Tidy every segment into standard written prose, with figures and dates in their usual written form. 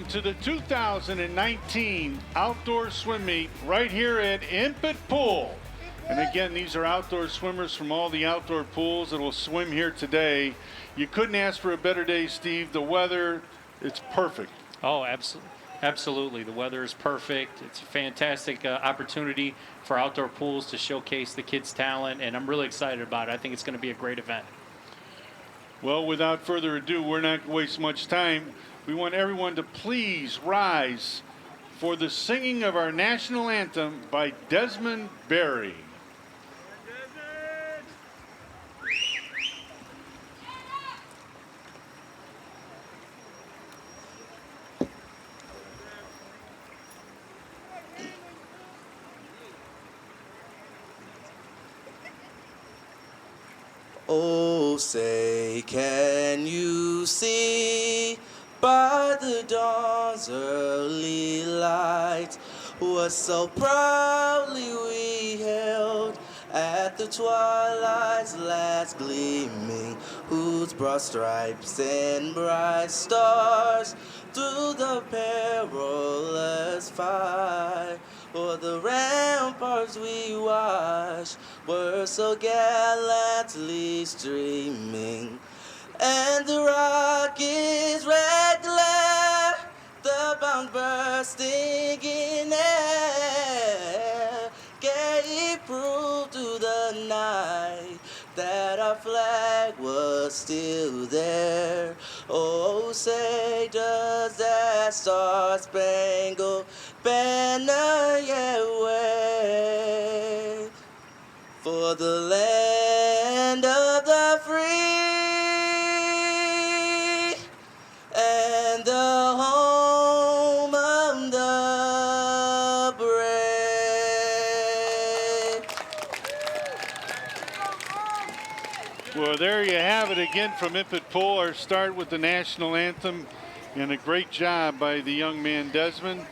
to the 2019 outdoor swim meet right here at Impet Pool. And again, these are outdoor swimmers from all the outdoor pools that will swim here today. You couldn't ask for a better day, Steve. The weather, it's perfect. Oh, absolutely. The weather is perfect. It's a fantastic opportunity for outdoor pools to showcase the kids' talent, and I'm really excited about it. I think it's going to be a great event. Well, without further ado, we're not going to waste much time. We want everyone to please rise for the singing of our national anthem by Desmond Berry. Oh, say, can you see by the dawn's early light what so proudly we hailed at the twilight's last gleaming, whose broad stripes and bright stars through the perilous fight o'er the ramparts we watched were so gallantly streaming, and the rocket's red glare, the bombs bursting in air, gave proof to the night that our flag was still there. Oh, say, does that star-spangled banner yet wave for the land of the free and the home of the brave? Well, there you have it again from Impet Pool. Our start with the national anthem, and a great job by the young man Desmond.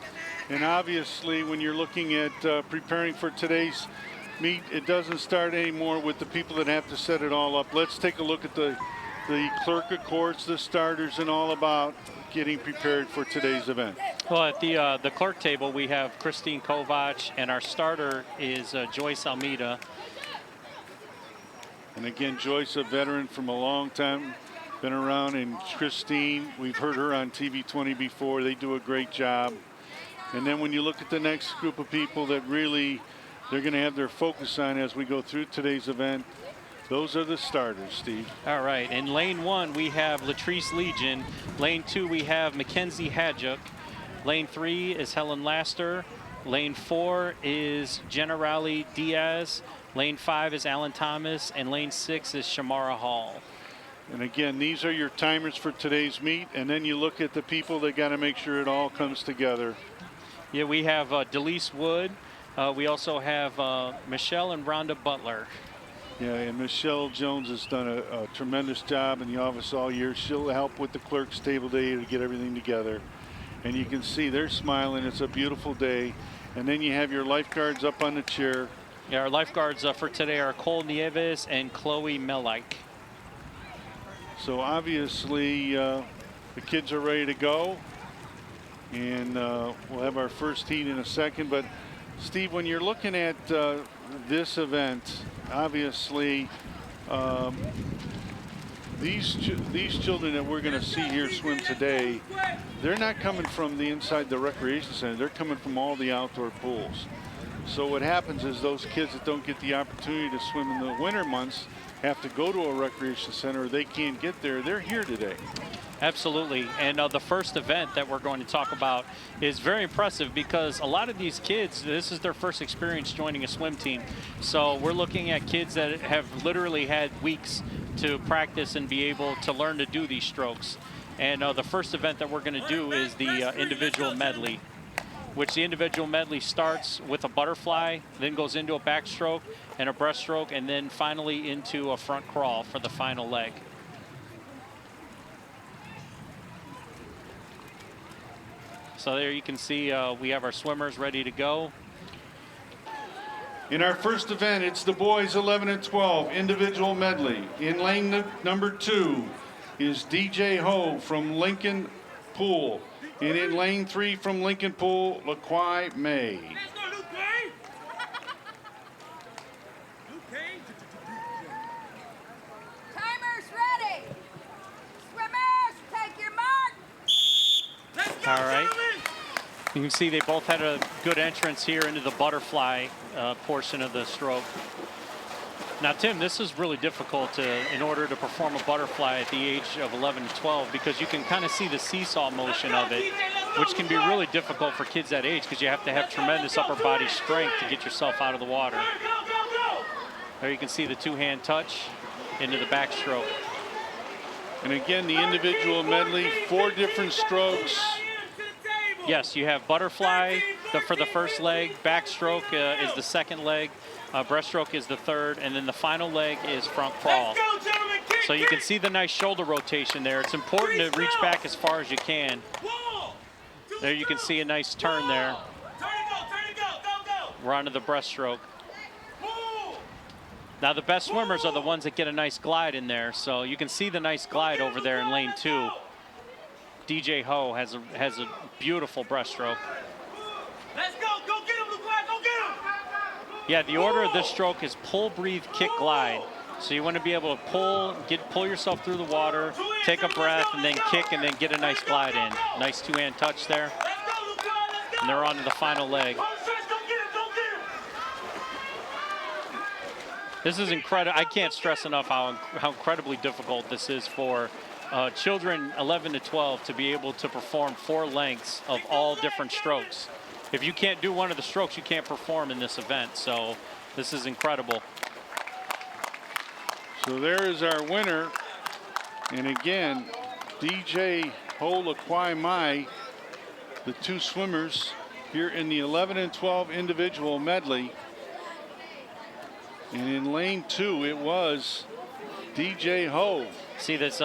And obviously, when you're looking at preparing for today's meet, it doesn't start anymore with the people that have to set it all up. Let's take a look at the clerk of courts, the starters, and all about getting prepared for today's event. Well, at the clerk table, we have Christine Kovac, and our starter is Joyce Almeida. And again, Joyce, a veteran from a long time, been around, and Christine, we've heard her on TV20 before. They do a great job. And then when you look at the next group of people that really they're going to have their focus on as we go through today's event, those are the starters, Steve. All right. In lane 1, we have Latrice Legion. Lane 2, we have Mackenzie Hadjuk. Lane 3 is Helen Laster. Lane 4 is Generali Diaz. Lane 5 is Alan Thomas. And lane 6 is Shamara Hall. And again, these are your timers for today's meet. And then you look at the people that got to make sure it all comes together. Yeah, we have Delise Wood. We also have Michelle and Rhonda Butler. Yeah, and Michelle Jones has done a tremendous job in the office all year. She'll help with the clerk's table day to get everything together. And you can see they're smiling. It's a beautiful day. And then you have your lifeguards up on the chair. Yeah, our lifeguards for today are Cole Nieves and Chloe Melike. So obviously the kids are ready to go. And we'll have our first heat in a second. But Steve, when you're looking at this event, obviously these children that we're going to see here swim today, they're not coming from the inside the recreation center. They're coming from all the outdoor pools. So what happens is those kids that don't get the opportunity to swim in the winter months have to go to a recreation center, or they can't get there. They're here today. Absolutely. And the first event that we're going to talk about is very impressive because a lot of these kids, this is their first experience joining a swim team. So we're looking at kids that have literally had weeks to practice and be able to learn to do these strokes. And the first event that we're going to do is the individual medley, which the individual medley starts with a butterfly, then goes into a backstroke and a breaststroke, and then finally into a front crawl for the final leg. So there you can see we have our swimmers ready to go. In our first event, it's the boys 11 and 12 individual medley. In lane number 2 is DJ Ho from Lincoln Pool. And in lane 3 from Lincoln Pool, LaQuai May. Timers ready. Swimmers, take your mark. All right. You can see they both had a good entrance here into the butterfly portion of the stroke. Now, Tim, this is really difficult in order to perform a butterfly at the age of 11 to 12, because you can kind of see the seesaw motion of it, which can be really difficult for kids that age because you have to have tremendous upper body strength to get yourself out of the water. There you can see the two-hand touch into the backstroke. And again, the individual medley, 4 different strokes. Yes, you have butterfly for the first leg, backstroke is the second leg, breaststroke is the third, and then the final leg is front crawl. So you can see the nice shoulder rotation there. It's important to reach back as far as you can. There you can see a nice turn there. We're onto the breaststroke. Now the best swimmers are the ones that get a nice glide in there. So you can see the nice glide over there in lane 2. DJ Ho has a beautiful breaststroke. Let's go get him, LaQuai, go get him! Yeah, the order of this stroke is pull, breathe, kick, glide. So you want to be able to pull yourself through the water, take a breath, and then kick, and then get a nice glide in. Nice two-hand touch there. And they're on to the final leg. This is incredible. I can't stress enough how incredibly difficult this is for children 11 to 12 to be able to perform 4 lengths of all different strokes. If you can't do one of the strokes, you can't perform in this event. So this is incredible. So there is our winner. And again, DJ Ho, LaQuai Mai, the 2 swimmers here in the 11 and 12 individual medley. And in lane 2, it was DJ Ho. See this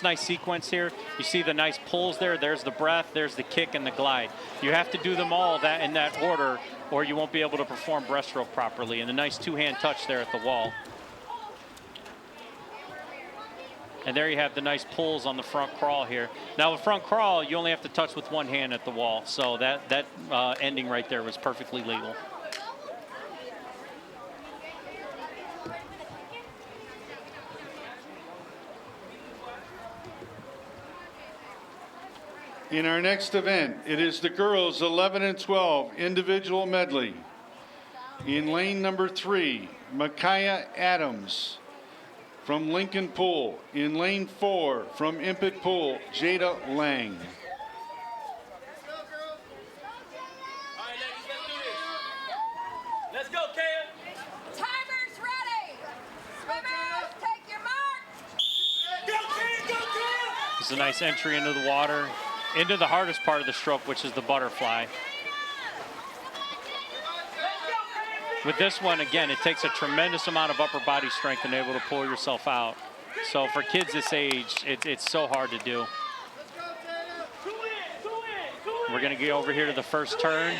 nice sequence here? You see the nice pulls there. There's the breath, there's the kick, and the glide. You have to do them all in that order, or you won't be able to perform breaststroke properly. And a nice two-hand touch there at the wall. And there you have the nice pulls on the front crawl here. Now, with front crawl, you only have to touch with one hand at the wall. So that ending right there was perfectly legal. In our next event, it is the girls 11 and 12 individual medley. In lane number 3, Micaiah Adams from Lincoln Pool. In lane 4, from Impet Pool, Jada Lang. Let's go, girls. All right, ladies, let's do this. Let's go, Kaya. Timers ready. Swimmers, take your mark. Go, Kaya, go, Kaya! It's a nice entry into the water, into the hardest part of the stroke, which is the butterfly. With this one, again, it takes a tremendous amount of upper body strength and able to pull yourself out. So for kids this age, it's so hard to do. We're going to go over here to the first turn.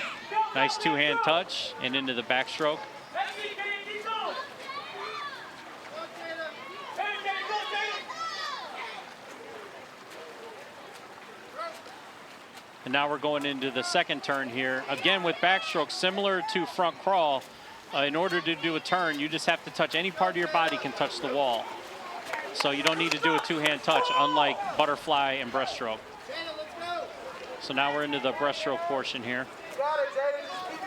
Nice two-hand touch and into the backstroke. And now we're going into the second turn here. Again, with backstroke, similar to front crawl, in order to do a turn, you just have to touch any part of your body can touch the wall. So you don't need to do a two-hand touch, unlike butterfly and breaststroke. So now we're into the breaststroke portion here. Got it, Jada. Just keep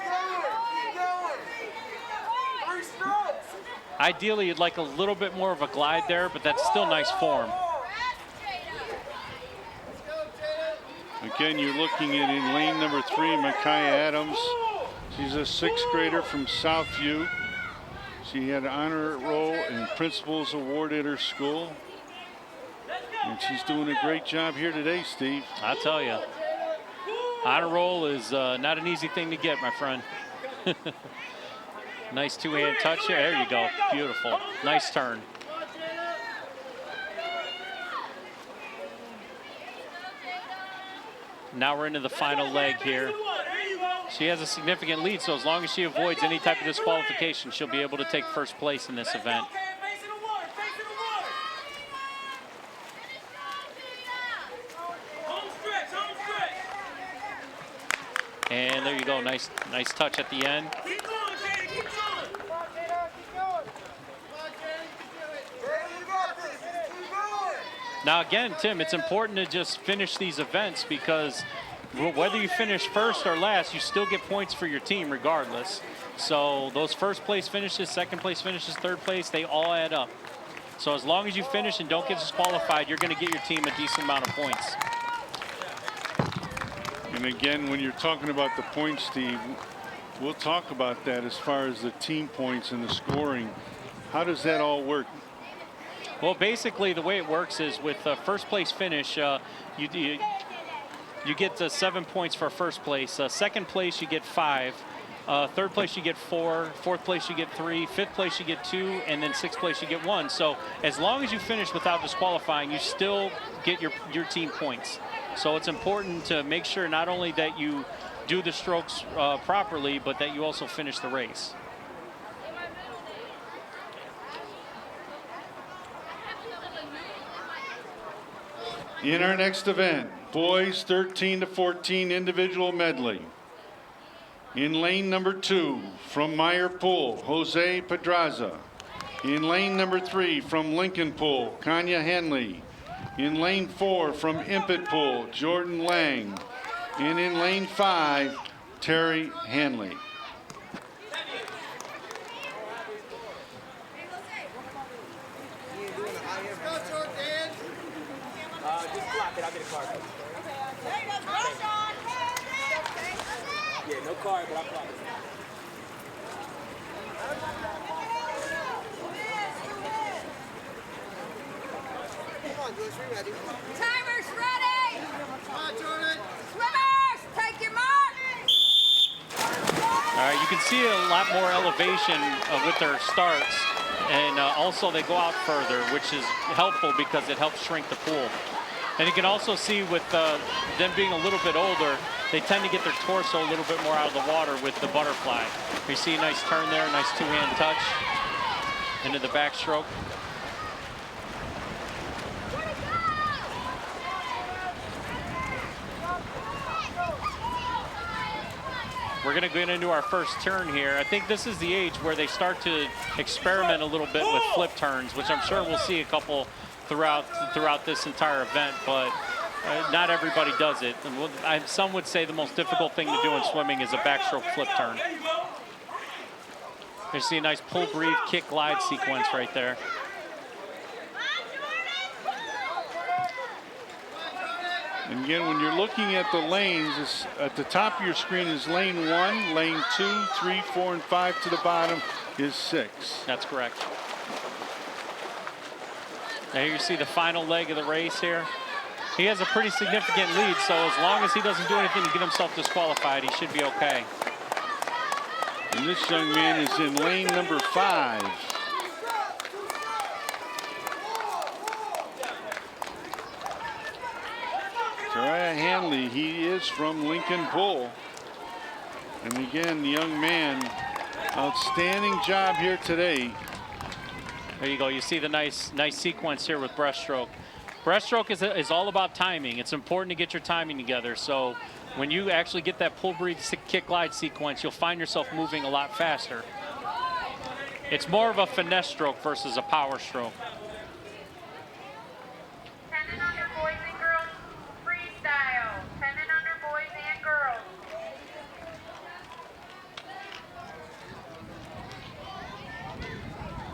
going. Keep going. 3 strokes. Ideally, you'd like a little bit more of a glide there, but that's still nice form. Again, you're looking at in lane number 3, Micaiah Adams. She's a 6th grader from Southview. She had an honor roll and principal's award at her school. And she's doing a great job here today, Steve. I tell you, honor roll is not an easy thing to get, my friend. Nice two-hand touch here. There you go. Beautiful. Nice turn. Now we're into the final leg here. She has a significant lead, so as long as she avoids any type of disqualification, she'll be able to take first place in this event. And there you go, nice touch at the end. Keep going, Kaden, keep going. Now again, Tim, it's important to just finish these events because whether you finish first or last, you still get points for your team regardless. So those first place finishes, second place finishes, third place, they all add up. So as long as you finish and don't get disqualified, you're going to get your team a decent amount of points. And again, when you're talking about the points, Steve, we'll talk about that as far as the team points and the scoring. How does that all work? Well, basically the way it works is with the first place finish, you get 7 points for first place. Second place, you get 5. Third place, you get 4. Fourth place, you get 3. Fifth place, you get 2. And then sixth place, you get 1. So as long as you finish without disqualifying, you still get your team points. So it's important to make sure not only that you do the strokes properly, but that you also finish the race. In our next event, boys 13 to 14 individual medley. In lane number 2 from Meyer Pool, Jose Pedraza. In lane number 3 from Lincoln Pool, Kanya Henley. In lane 4 from Impet Pool, Jordan Lang. And in lane 5, Terry Hanley. Just block it. I'll get a card. Yeah, no card, but I'll block it. Timers ready. Come on, Jordan. Swimmers, take your mark. All right, you can see a lot more elevation with their starts. And also they go out further, which is helpful because it helps shrink the pool. And you can also see with them being a little bit older, they tend to get their torso a little bit more out of the water with the butterfly. You see a nice turn there, nice two-hand touch into the backstroke. We're going to get into our first turn here. I think this is the age where they start to experiment a little bit with flip turns, which I'm sure we'll see a couple throughout this entire event, but not everybody does it. And some would say the most difficult thing to do in swimming is a backstroke flip turn. You see a nice pull, breathe, kick, glide sequence right there. And again, when you're looking at the lanes, at the top of your screen is lane 1, lane 2, 3, 4, and 5 to the bottom is 6. That's correct. Now you see the final leg of the race here. He has a pretty significant lead, so as long as he doesn't do anything to get himself disqualified, he should be okay. And this young man is in lane number 5. Terry Hanley, he is from Lincoln Pool. And again, the young man, outstanding job here today. There you go. You see the nice sequence here with breaststroke. Breaststroke is all about timing. It's important to get your timing together. So when you actually get that pull, breathe, kick, glide sequence, you'll find yourself moving a lot faster. It's more of a finesse stroke versus a power stroke. 10 and under boys and girls freestyle. 10 and under boys and girls.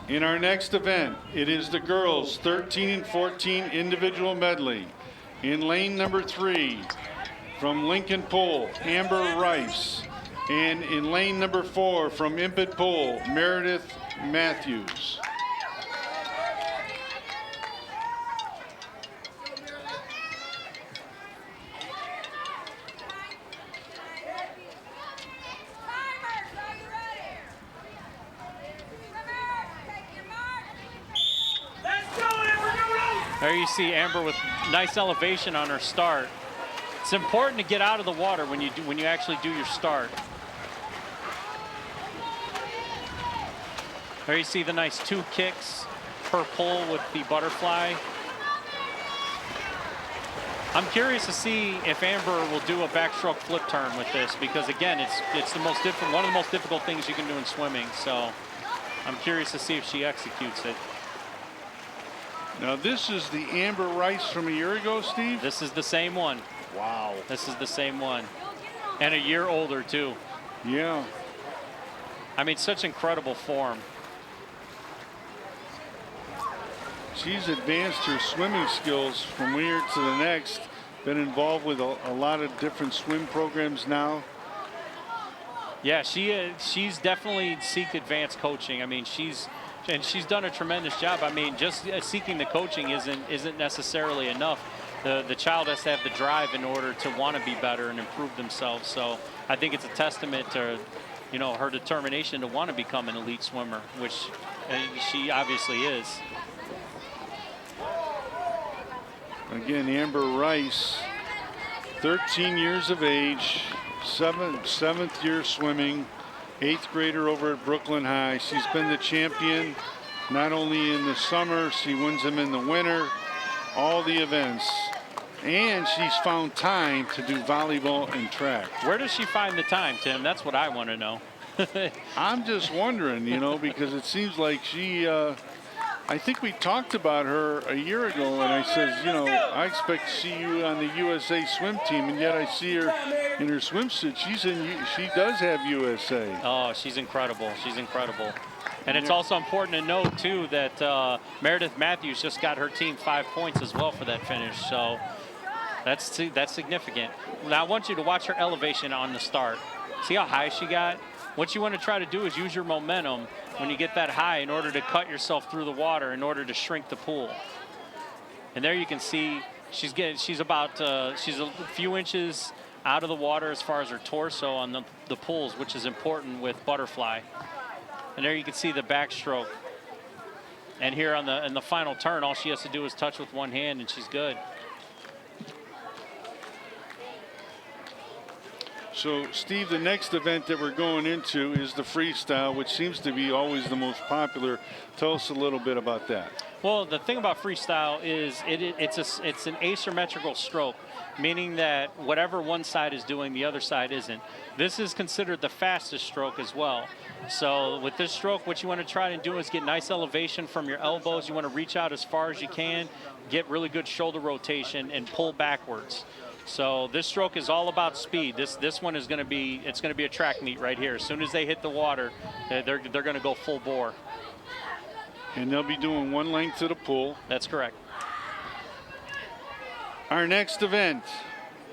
In our next event, it is the girls 13 and 14 individual medley. In lane number 3 from Lincoln Pool, Amber Rice. And in lane number 4 from Impet Pool, Meredith Matthews. There you see Amber with nice elevation on her start. It's important to get out of the water when you actually do your start. There you see the nice 2 kicks per pull with the butterfly. I'm curious to see if Amber will do a backstroke flip turn with this, because again, it's the one of the most difficult things you can do in swimming. So I'm curious to see if she executes it. Now this is the Amber Rice from a year ago, Steve? This is the same one. Wow. This is the same one. And a year older too. Yeah. I mean, such incredible form. She's advanced her swimming skills from one year to the next. Been involved with a lot of different swim programs now. Yeah, she's definitely seeked advanced coaching. I mean, she's done a tremendous job. I mean, just seeking the coaching isn't necessarily enough. The child has to have the drive in order to want to be better and improve themselves. So I think it's a testament to, you know, her determination to want to become an elite swimmer, which she obviously is. Again, Amber Rice, 13 years of age, seventh year swimming, 8th grader over at Brooklyn High. She's been the champion not only in the summer, she wins them in the winter, all the events. And she's found time to do volleyball and track. Where does she find the time, Tim? That's what I want to know. I'm just wondering, you know, because it seems like she, I think we talked about her a year ago, and I said, you know, I expect to see you on the USA swim team, and yet I see her in her swimsuit. She does have USA. Oh, she's incredible. She's incredible. And it's also important to note, too, that Meredith Matthews just got her team 5 points as well for that finish. So that's significant. Now, I want you to watch her elevation on the start. See how high she got? What you want to try to do is use your momentum when you get that high in order to cut yourself through the water in order to shrink the pool. And there you can see she's a few inches out of the water as far as her torso on the pools, which is important with butterfly. And there you can see the backstroke. And here in the final turn, all she has to do is touch with one hand and she's good. So, Steve, the next event that we're going into is the freestyle, which seems to be always the most popular. Tell us a little bit about that. Well, the thing about freestyle is it's an asymmetrical stroke, meaning that whatever one side is doing, the other side isn't. This is considered the fastest stroke as well. So with this stroke, what you want to try and do is get nice elevation from your elbows. You want to reach out as far as you can, get really good shoulder rotation, and pull backwards. So this stroke is all about speed. This one is going to be a track meet right here. As soon as they hit the water, they're going to go full bore. And they'll be doing one length to the pool. That's correct. Our next event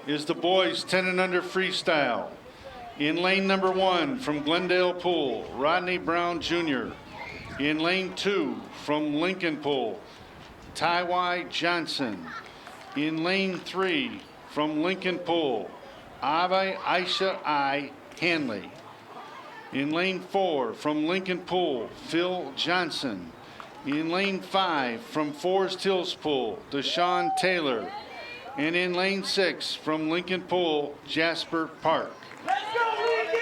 is the boys 10 and under freestyle. In lane number 1 from Glendale Pool, Rodney Brown Jr. In lane 2 from Lincoln Pool, Tywai Johnson. In lane 3 from Lincoln Pool, Ave Aisha I. Hanley. In lane 4 from Lincoln Pool, Phil Johnson. In lane 5 from Forest Hills Pool, Deshaun Taylor. And in lane 6 from Lincoln Pool, Jasper Park. Let's go, Lincoln!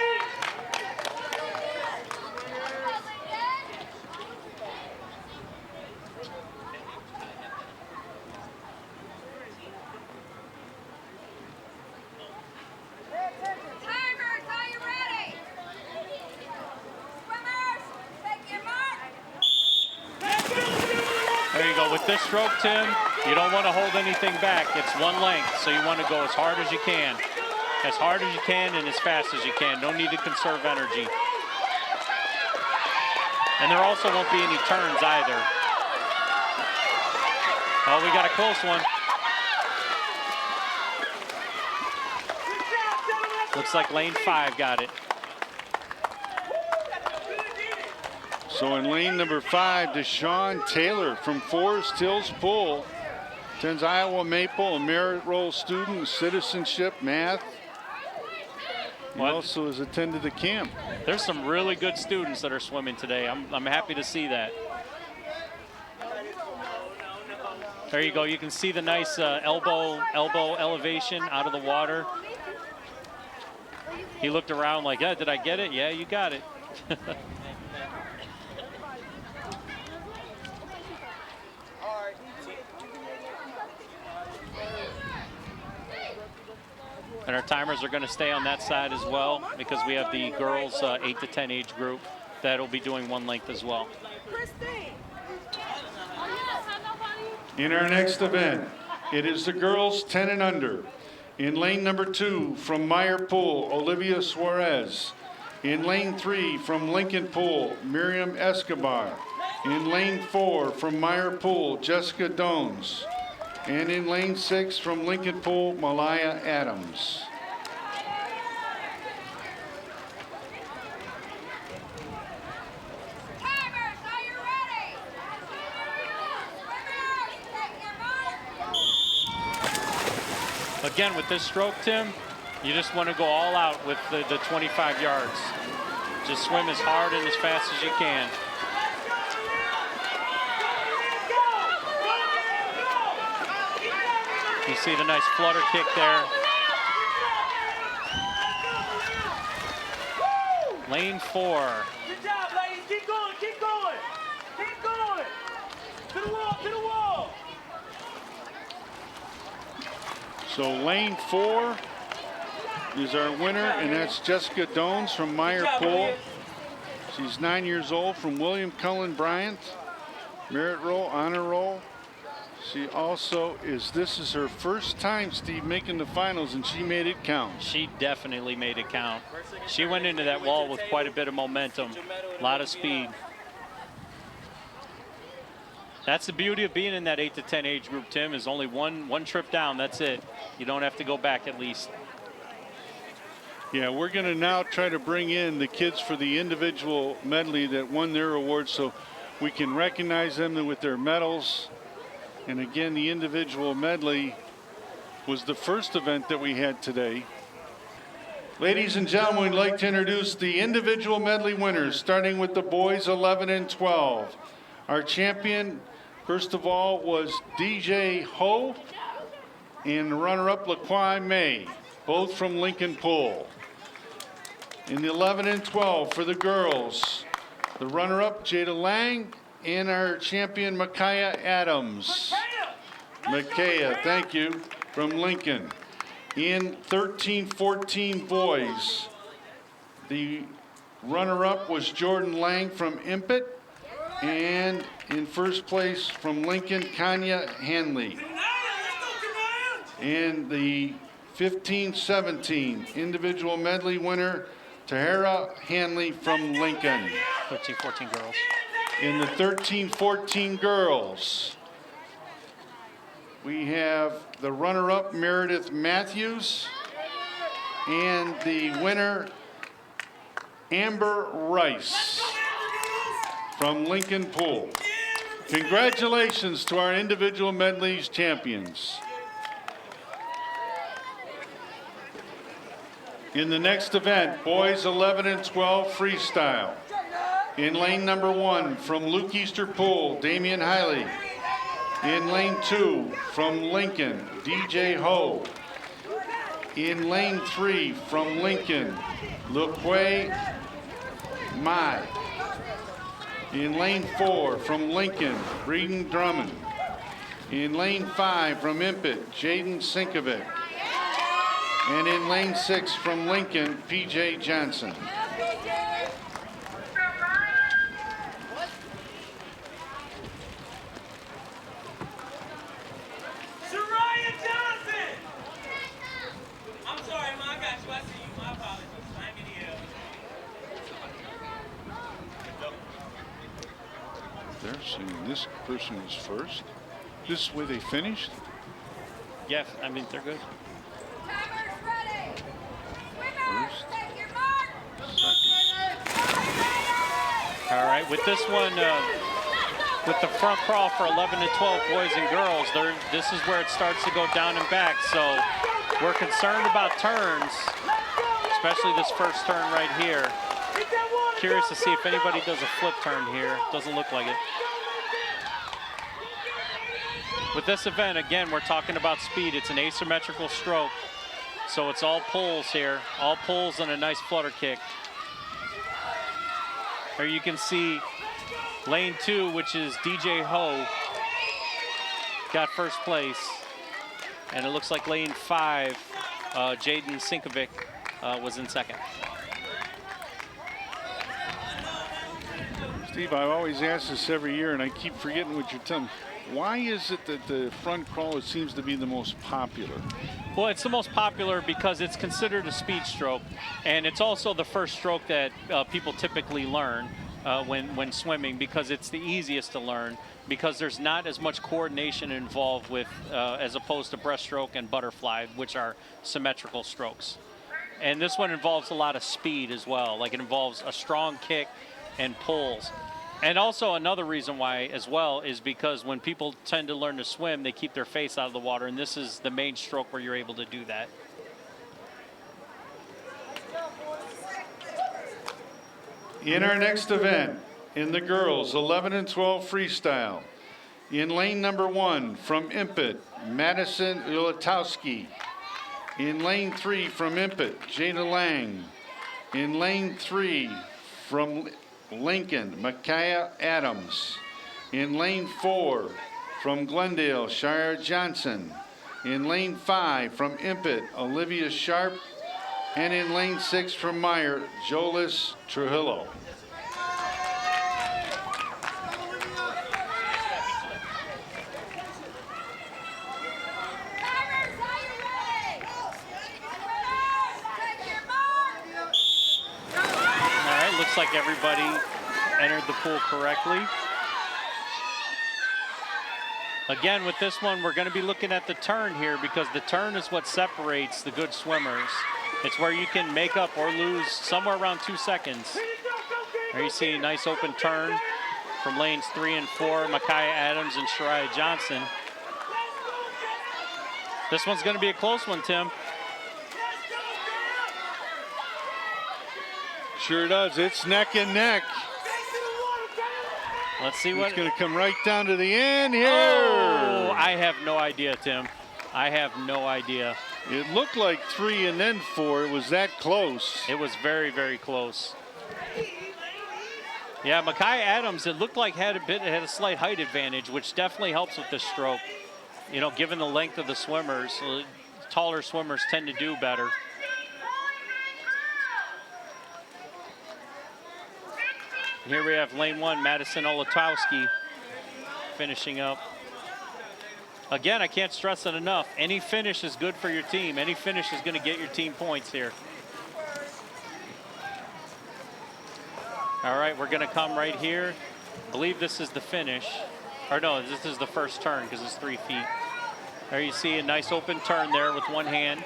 Timers, are you ready? Swimmers, take your mark. There you go. With this stroke, Tim, you don't want to hold anything back. It's one length, so you want to go as hard as you can. As hard as you can and as fast as you can. No need to conserve energy. And there also won't be any turns either. Oh, we got a close one. Looks like lane 5 got it. So in lane number 5, Deshaun Taylor from Forest Hills Pool. Attends Iowa Maple, a merit roll student, citizenship, math. He also has attended the camp. There's some really good students that are swimming today. I'm happy to see that. There you go. You can see the nice elbow elevation out of the water. He looked around like, yeah, did I get it? Yeah, you got it. And our timers are going to stay on that side as well because we have the girls 8 to 10 age group that'll be doing one length as well. In our next event, it is the girls 10 and under. In lane number 2 from Meyer Pool, Olivia Suarez. In lane 3 from Lincoln Pool, Miriam Escobar. In lane 4 from Meyer Pool, Jessica Dones. And in lane 6 from Lincoln Pool, Malaya Adams. Timers, are you ready? Swimmers, take your mark. Again, with this stroke, Tim, you just want to go all out with the 25 yards. Just swim as hard and as fast as you can. You see the nice flutter kick there. Lane 4. Good job, ladies. Keep going, keep going. Keep going. To the wall, to the wall. So lane 4 is our winner, and that's Jessica Dones from Meyer Pool. She's 9 years old, from William Cullen Bryant. Merit roll, honor roll. She also this is her first time, Steve, making the finals, and she made it count. She definitely made it count. She went into that wall with quite a bit of momentum, a lot of speed. That's the beauty of being in that 8 to 10 age group, Tim, is only one trip down, that's it. You don't have to go back at least. Yeah, we're going to now try to bring in the kids for the individual medley that won their awards so we can recognize them with their medals. And again, the individual medley was the first event that we had today. Ladies and gentlemen, we'd like to introduce the individual medley winners, starting with the boys 11 and 12. Our champion, first of all, was DJ Ho and runner-up LaQuai May, both from Lincoln Pool. In the 11 and 12 for the girls, the runner-up Jada Lang and our champion Micaiah Adams. Micaiah, thank you, from Lincoln. In 13-14 boys, the runner-up was Jordan Lang from Impet, and in first place from Lincoln, Kanya Hanley. And the 15-17 individual medley winner, Tahara Hanley from Lincoln. 13-14 girls. In the 13-14 girls, we have the runner-up Meredith Matthews and the winner Amber Rice from Lincoln Pool. Congratulations to our individual medleys champions. In the next event, boys 11 and 12 freestyle. In lane number 1 from Luke Easter Pool, Damian Hiley. In lane 2 from Lincoln, DJ Ho. In lane 3 from Lincoln, LaQuai Mai. In lane 4 from Lincoln, Breeden Drummond. In lane 5 from Impet, Jaden Sinkovic. And in lane 6 from Lincoln, PJ Johnson. They're saying this person was first. This is where they finished? Yeah, I mean, they're good. Timers ready. Swimmers, First. take your mark. Second. All right, with this one, with the front crawl for 11 to 12 boys and girls, this is where it starts to go down and back. So we're concerned about turns, especially this first turn right here. Curious to see if anybody does a flip turn here. Doesn't look like it. With this event, again, we're talking about speed. It's an asymmetrical stroke. So it's all pulls here. All pulls and a nice flutter kick. Here you can see lane 2, which is DJ Ho, got first place. And it looks like lane 5 Jaden Sinkovic was in second. Steve, I always ask this every year, and I keep forgetting what you're telling me. Why is it that the front crawl seems to be the most popular? Well, it's the most popular because it's considered a speed stroke, and it's also the first stroke that people typically learn when swimming, because it's the easiest to learn, because there's not as much coordination involved with as opposed to breaststroke and butterfly, which are symmetrical strokes. And this one involves a lot of speed as well. Like, it involves a strong kick and pulls. And also another reason why as well is because when people tend to learn to swim, they keep their face out of the water, and this is the main stroke where you're able to do that. In our next event, in the girls 11 and 12 freestyle, in lane number 1 from Impet, Madison Ulatowski. In lane 3 from Impet, Jada Lang. In lane 3 from Lincoln, Micaiah Adams. In lane 4 from Glendale, Shire Johnson. In lane 5 from Impet, Olivia Sharp. And in lane 6 from Meyer, Jolis Trujillo. Looks like everybody entered the pool correctly. Again, with this one, we're going to be looking at the turn here, because the turn is what separates the good swimmers. It's where you can make up or lose somewhere around 2 seconds. There you see a nice open turn from lanes 3 and 4, Micaiah Adams and Shariah Johnson. This one's going to be a close one, Tim. Sure does. It's neck and neck. Let's see what. It's going to come right down to the end here. Oh, I have no idea, Tim. I have no idea. It looked like 3 and then 4. It was that close. It was very, very close. Yeah, Micaiah Adams, it looked like had a slight height advantage, which definitely helps with this stroke. You know, given the length of the swimmers, taller swimmers tend to do better. Here we have lane 1, Madison Olatowski finishing up. Again, I can't stress it enough. Any finish is good for your team. Any finish is going to get your team points here. All right, we're going to come right here. I believe this is the finish. Or no, this is the first turn because it's 3 feet. There you see a nice open turn there with one hand.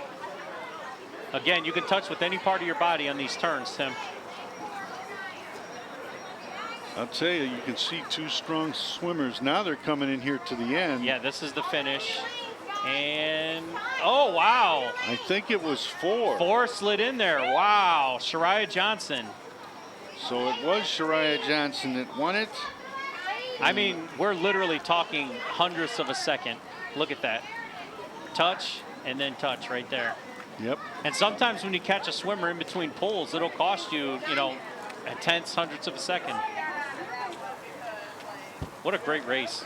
Again, you can touch with any part of your body on these turns, Tim. I'll tell you, you can see 2 strong swimmers. Now they're coming in here to the end. Yeah, this is the finish. And, oh, wow. I think it was 4. 4 slid in there. Wow, Shariah Johnson. So it was Shariah Johnson that won it. I mean, we're literally talking hundredths of a second. Look at that. Touch and then touch right there. Yep. And sometimes when you catch a swimmer in between pulls, it'll cost you, you know, a tenths, hundredths of a second. What a great race.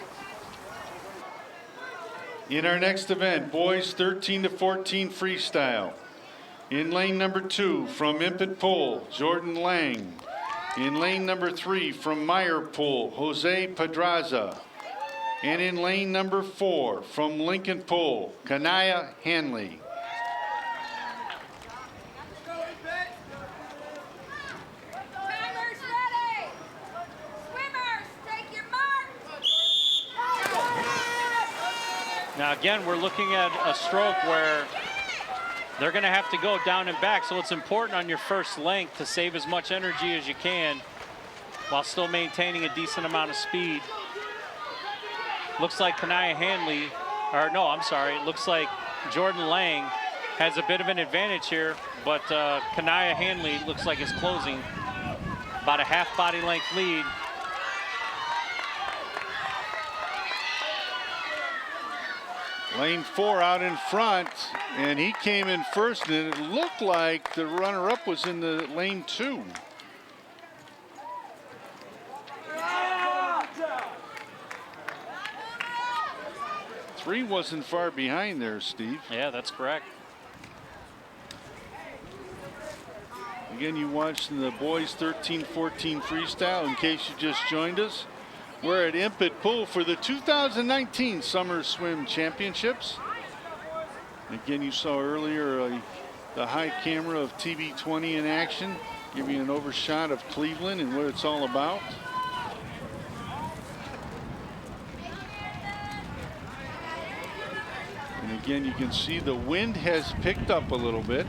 In our next event, boys 13 to 14 freestyle. In lane number 2 from Impet Pool, Jordan Lang. In lane number 3 from Meyer Pool, Jose Pedraza. And in lane number 4 from Lincoln Pool, Kanaya Hanley. Timers ready. Swimmers, take your mark. Now again, we're looking at a stroke where they're going to have to go down and back, so it's important on your first length to save as much energy as you can while still maintaining a decent amount of speed. Looks like Kanaya Hanley, or no, I'm sorry, it looks like Jordan Lang has a bit of an advantage here, but Kanaya Hanley looks like it's closing. About a half body length lead. Lane 4 out in front, and he came in first, and it looked like the runner-up was in the lane 2. Three wasn't far behind there, Steve. Yeah, that's correct. Again, you watched the boys 13-14 freestyle. In case you just joined us, we're at Impet Pool for the 2019 Summer Swim Championships. Again, you saw earlier the high camera of TV20 in action, giving you an overshot of Cleveland and what it's all about. And again, you can see the wind has picked up a little bit.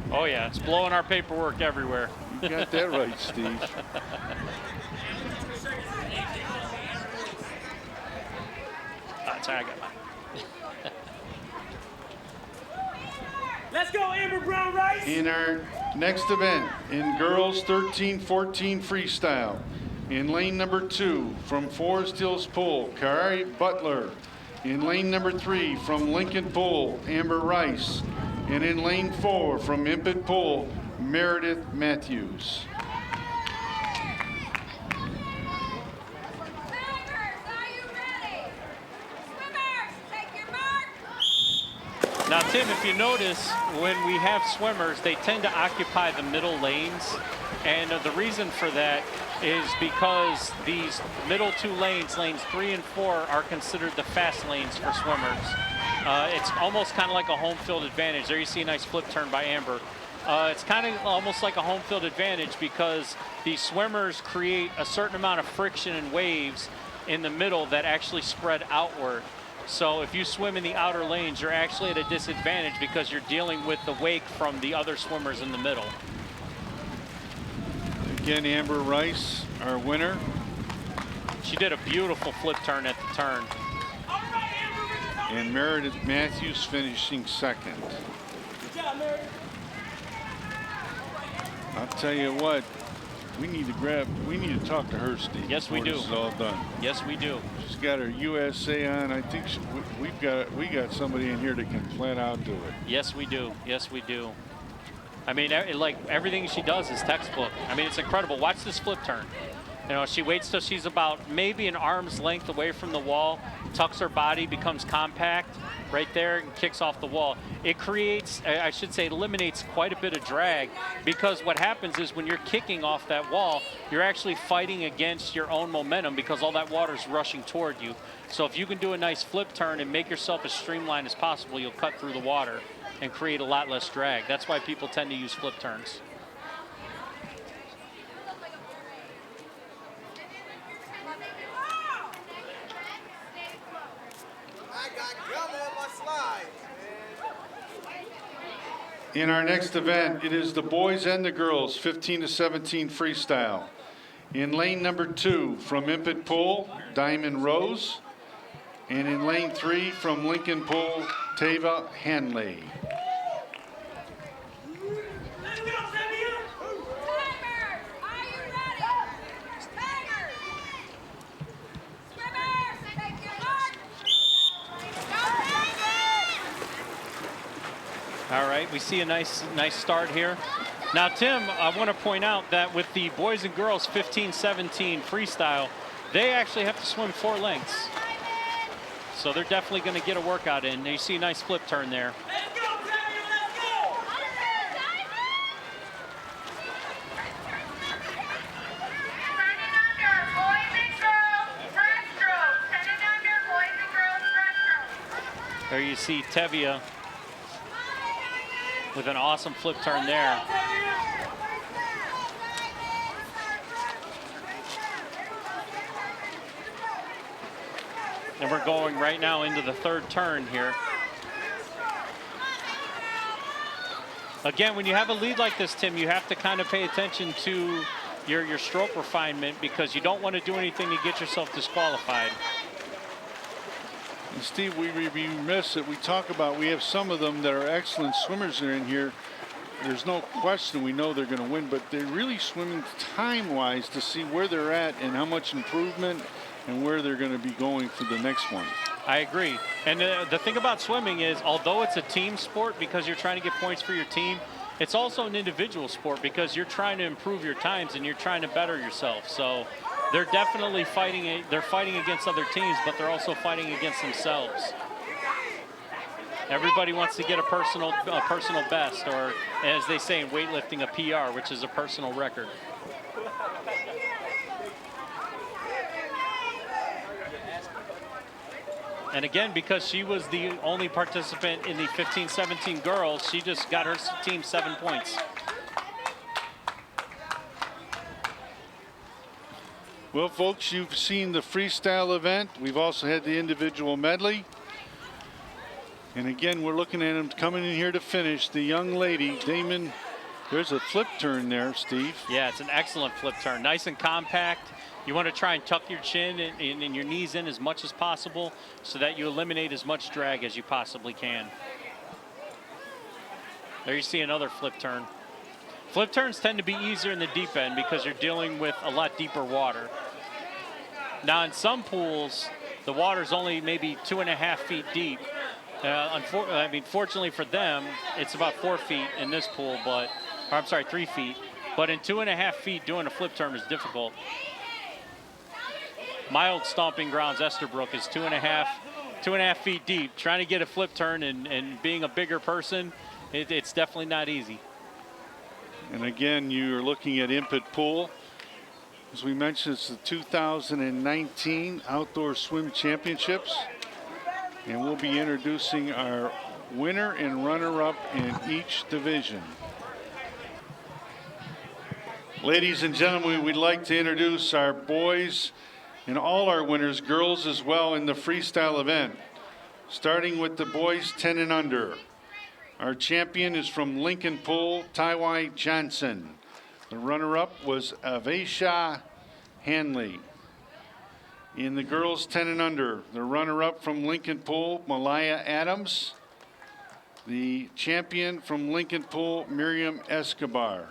Oh yeah, it's blowing our paperwork everywhere. You got that right, Steve. That's how I got mine. Let's go, Amber Brown Rice. In our next event, in girls 13-14 freestyle, in lane number 2 from Forest Hills Pool, Kari Butler. In lane number 3 from Lincoln Pool, Amber Rice. And in lane 4 from Impet Pool, Meredith Matthews. Now, Tim, if you notice, when we have swimmers, they tend to occupy the middle lanes. And the reason for that is because these middle 2 lanes, lanes 3 and 4, are considered the fast lanes for swimmers. It's almost kind of like a home field advantage. There you see a nice flip turn by Amber. It's kind of almost like a home field advantage because these swimmers create a certain amount of friction and waves in the middle that actually spread outward. So if you swim in the outer lanes, you're actually at a disadvantage because you're dealing with the wake from the other swimmers in the middle. Again, Amber Rice, our winner. She did a beautiful flip turn at the turn. And Meredith Matthews finishing second. Good job, Meredith. I'll tell you what, we need to talk to her, Steve. Yes, we do. This is all done. Yes, we do. She's got her USA on. I think we got somebody in here that can flat out do it. Yes, we do. Yes, we do. I mean, like everything she does is textbook. I mean, it's incredible. Watch this flip turn. You know, she waits till she's about maybe an arm's length away from the wall, tucks her body, becomes compact right there, and kicks off the wall. It creates, I should say, eliminates quite a bit of drag, because what happens is when you're kicking off that wall, you're actually fighting against your own momentum because all that water's rushing toward you. So if you can do a nice flip turn and make yourself as streamlined as possible, you'll cut through the water and create a lot less drag. That's why people tend to use flip turns. In our next event, it is the boys and the girls 15-17 freestyle. In lane number 2 from Impet Pool, Diamond Rose. And in lane 3 from Lincoln Pool, Tava Hanley. All right, we see a nice start here. Now, Tim, I want to point out that with the boys and girls 15-17 freestyle, they actually have to swim 4 lengths. So they're definitely going to get a workout in. You see a nice flip turn there. Let's go, Samuel, let's go! Running under, boys and girls, breaststroke. 10 and under, boys and girls, breaststroke. There you see Tevia with an awesome flip turn there. And we're going right now into the 3rd turn here. Again, when you have a lead like this, Tim, you have to kind of pay attention to your stroke refinement, because you don't want to do anything to get yourself disqualified. And Steve, we remiss that we talk about, we have some of them that are excellent swimmers that are in here. There's no question we know they're going to win, but they're really swimming time-wise to see where they're at and how much improvement and where they're going to be going for the next one. I agree. And the thing about swimming is, although it's a team sport because you're trying to get points for your team, it's also an individual sport because you're trying to improve your times and you're trying to better yourself. So they're definitely fighting. They're fighting against other teams, but they're also fighting against themselves. Everybody wants to get a personal best, or as they say in weightlifting, a PR, which is a personal record. And again, because she was the only participant in the 15-17 girls, she just got her team 7 points. Well, folks, you've seen the freestyle event. We've also had the individual medley. And again, we're looking at them coming in here to finish. The young lady, Damon, there's a flip turn there, Steve. Yeah, it's an excellent flip turn. Nice and compact. You want to try and tuck your chin and your knees in as much as possible so that you eliminate as much drag as you possibly can. There you see another flip turn. Flip turns tend to be easier in the deep end because you're dealing with a lot deeper water. Now, in some pools, the water's only maybe 2.5 feet deep. Fortunately for them, it's about 4 feet in this pool, or I'm sorry, 3 feet. But in 2.5 feet, doing a flip turn is difficult. My old stomping grounds, Esterbrook, is 2.5 feet deep. Trying to get a flip turn and being a bigger person, it's definitely not easy. And again, you're looking at Impet Pool. As we mentioned, it's the 2019 Outdoor Swim Championships. And we'll be introducing our winner and runner-up in each division. Ladies and gentlemen, we'd like to introduce our boys and all our winners, girls as well, in the freestyle event. Starting with the boys 10 and under. Our champion is from Lincoln Pool, Taiwai Johnson. The runner-up was Avesha Hanley. In the girls 10 and under, the runner-up from Lincoln Pool, Malaya Adams. The champion from Lincoln Pool, Miriam Escobar.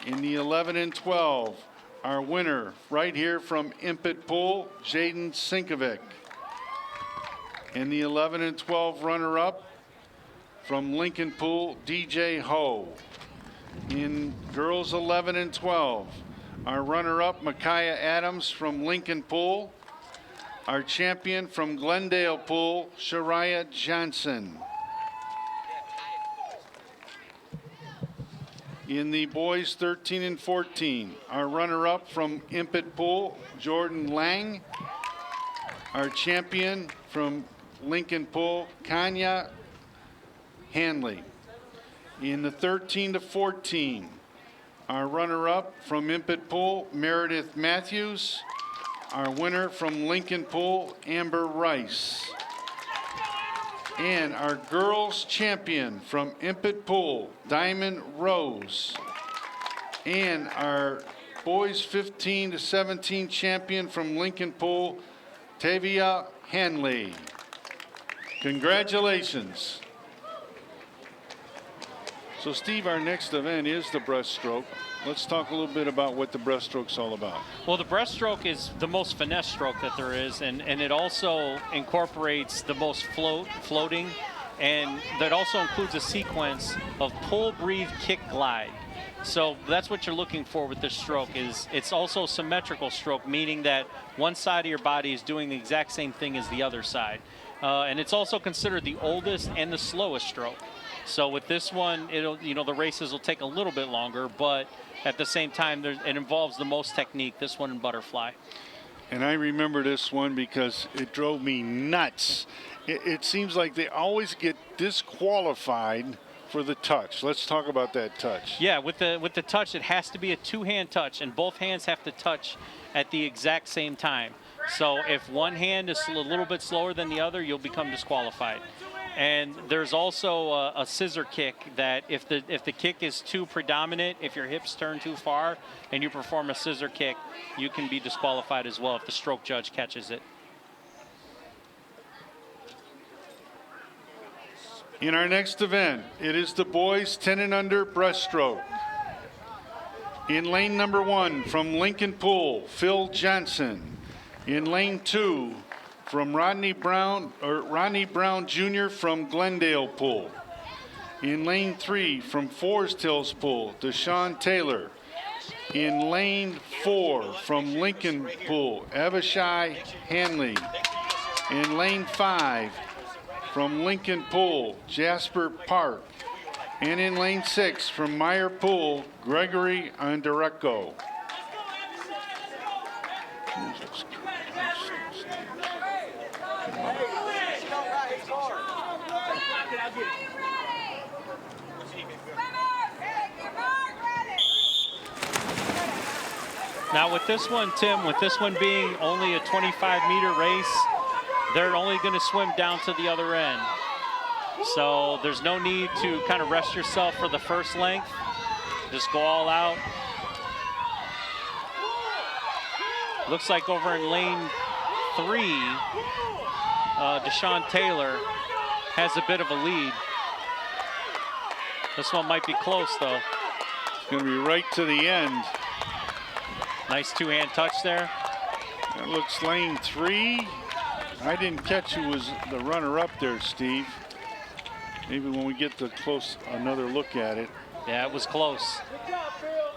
In the 11 and 12, our winner right here from Impet Pool, Jaden Sinkovic. In the 11 and 12 runner-up from Lincoln Pool, DJ Ho. In girls 11 and 12, our runner-up, Micaiah Adams from Lincoln Pool. Our champion from Glendale Pool, Shariah Johnson. In the boys 13 and 14, our runner-up from Impet Pool, Jordan Lang. Our champion from Lincoln Pool, Kanya Hanley. In the 13 to 14, our runner-up from Impet Pool, Meredith Matthews. Our winner from Lincoln Pool, Amber Rice. And our girls champion from Impet Pool, Diamond Rose. And our boys 15 to 17 champion from Lincoln Pool, Tavia Hanley. Congratulations. So Steve, our next event is the breaststroke. Let's talk a little bit about what the breaststroke's all about. Well, the breaststroke is the most finesse stroke that there is, and it also incorporates the most floating, and that also includes a sequence of pull, breathe, kick, glide. So that's what you're looking for with this stroke. It's also a symmetrical stroke, meaning that one side of your body is doing the exact same thing as the other side. And it's also considered the oldest and the slowest stroke. So with this one, the races will take a little bit longer, but at the same time, it involves the most technique, this one in butterfly. And I remember this one because it drove me nuts. It seems like they always get disqualified for the touch. Let's talk about that touch. Yeah, with the touch, it has to be a two-hand touch, and both hands have to touch at the exact same time. So if one hand is a little bit slower than the other, you'll become disqualified. And there's also a scissor kick that if the kick is too predominant, if your hips turn too far and you perform a scissor kick, you can be disqualified as well if the stroke judge catches it. In our next event, it is the boys 10 and under breaststroke. In lane number 1 from Lincoln Pool, Phil Johnson. In lane 2, from Rodney Brown Jr. from Glendale Pool. In lane 3 from Forest Hills Pool, Deshaun Taylor. In lane 4 from Lincoln Pool, Avishai Hanley. In lane 5 from Lincoln Pool, Jasper Park. And in lane 6 from Meyer Pool, Gregory Andereco. Now with this one, Tim, with this one being only a 25-meter race, they're only going to swim down to the other end. So there's no need to kind of rest yourself for the first length. Just go all out. Looks like over in lane 3, Deshaun Taylor has a bit of a lead. This one might be close, though. It's going to be right to the end. Nice two-hand touch there. That looks lane 3. I didn't catch who was the runner-up there, Steve. Maybe when we get the close another look at it. Yeah, it was close.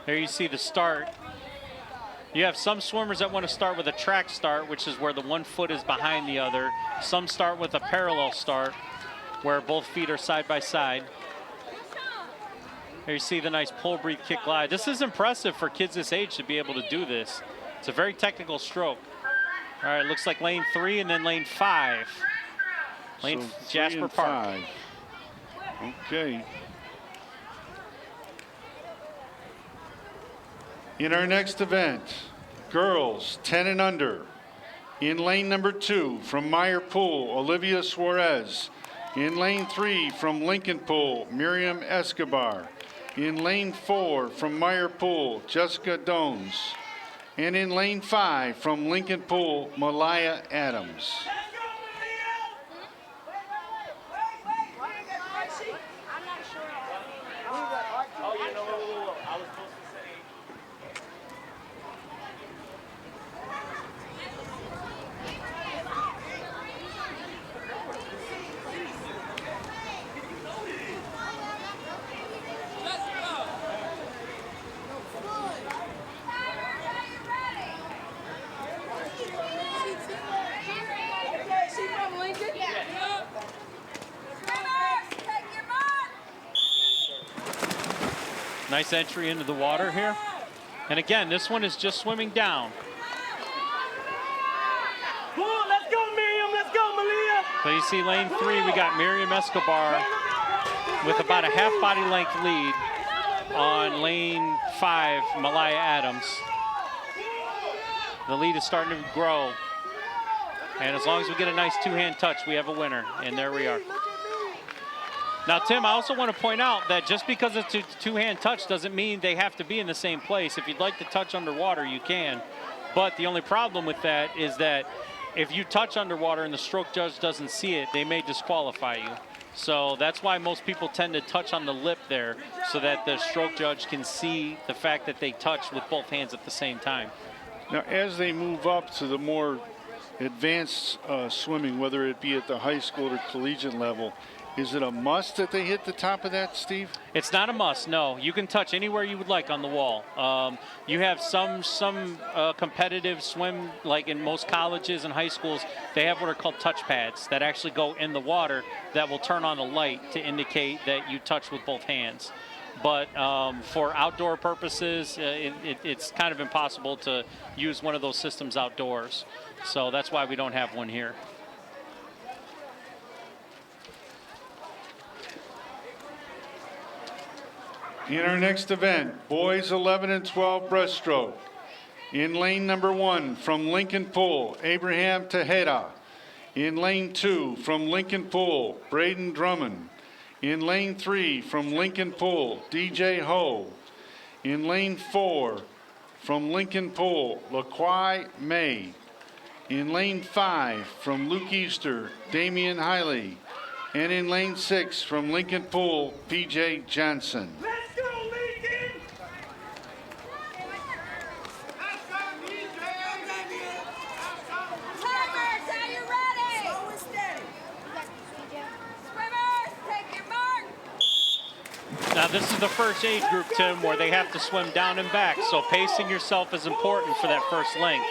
There you see the start. You have some swimmers that want to start with a track start, which is where the one foot is behind the other. Some start with a parallel start, where both feet are side by side. Here you see the nice pull, breathe, kick, glide. This is impressive for kids this age to be able to do this. It's a very technical stroke. All right, looks like lane 3 and then lane 5. Lane So Jasper Park. 5. Okay. In our next event, girls 10 and under. In lane number 2 from Meyer Pool, Olivia Suarez. In lane 3 from Lincoln Pool, Miriam Escobar. In lane 4 from Meyer Pool, Jessica Dones. And in lane 5 from Lincoln Pool, Malaya Adams. Nice entry into the water here. And again, this one is just swimming down. Let's go, Miriam. Let's go, Malia. So you see lane 3, we got Miriam Escobar with about a half body length lead on lane 5, Malaya Adams. The lead is starting to grow. And as long as we get a nice two-hand touch, we have a winner. And there we are. Now, Tim, I also want to point out that just because it's a two-hand touch doesn't mean they have to be in the same place. If you'd like to touch underwater, you can. But the only problem with that is that if you touch underwater and the stroke judge doesn't see it, they may disqualify you. So that's why most people tend to touch on the lip there so that the stroke judge can see the fact that they touch with both hands at the same time. Now, as they move up to the more advanced swimming, whether it be at the high school or collegiate level, is it a must that they hit the top of that, Steve? It's not a must, no. You can touch anywhere you would like on the wall. You have some competitive swim, like in most colleges and high schools, they have what are called touch pads that actually go in the water that will turn on a light to indicate that you touch with both hands. But for outdoor purposes, it's kind of impossible to use one of those systems outdoors. So that's why we don't have one here. In our next event, boys 11 and 12 breaststroke. In lane number 1 from Lincoln Pool, Abraham Tejeda. In lane 2 from Lincoln Pool, Braden Drummond. In lane 3 from Lincoln Pool, DJ Ho. In lane 4 from Lincoln Pool, LaQuai May. In lane 5 from Luke Easter, Damian Hiley. And in lane 6 from Lincoln Pool, PJ Johnson. Now this is the first age group, Tim, where they have to swim down and back, so pacing yourself is important for that first length.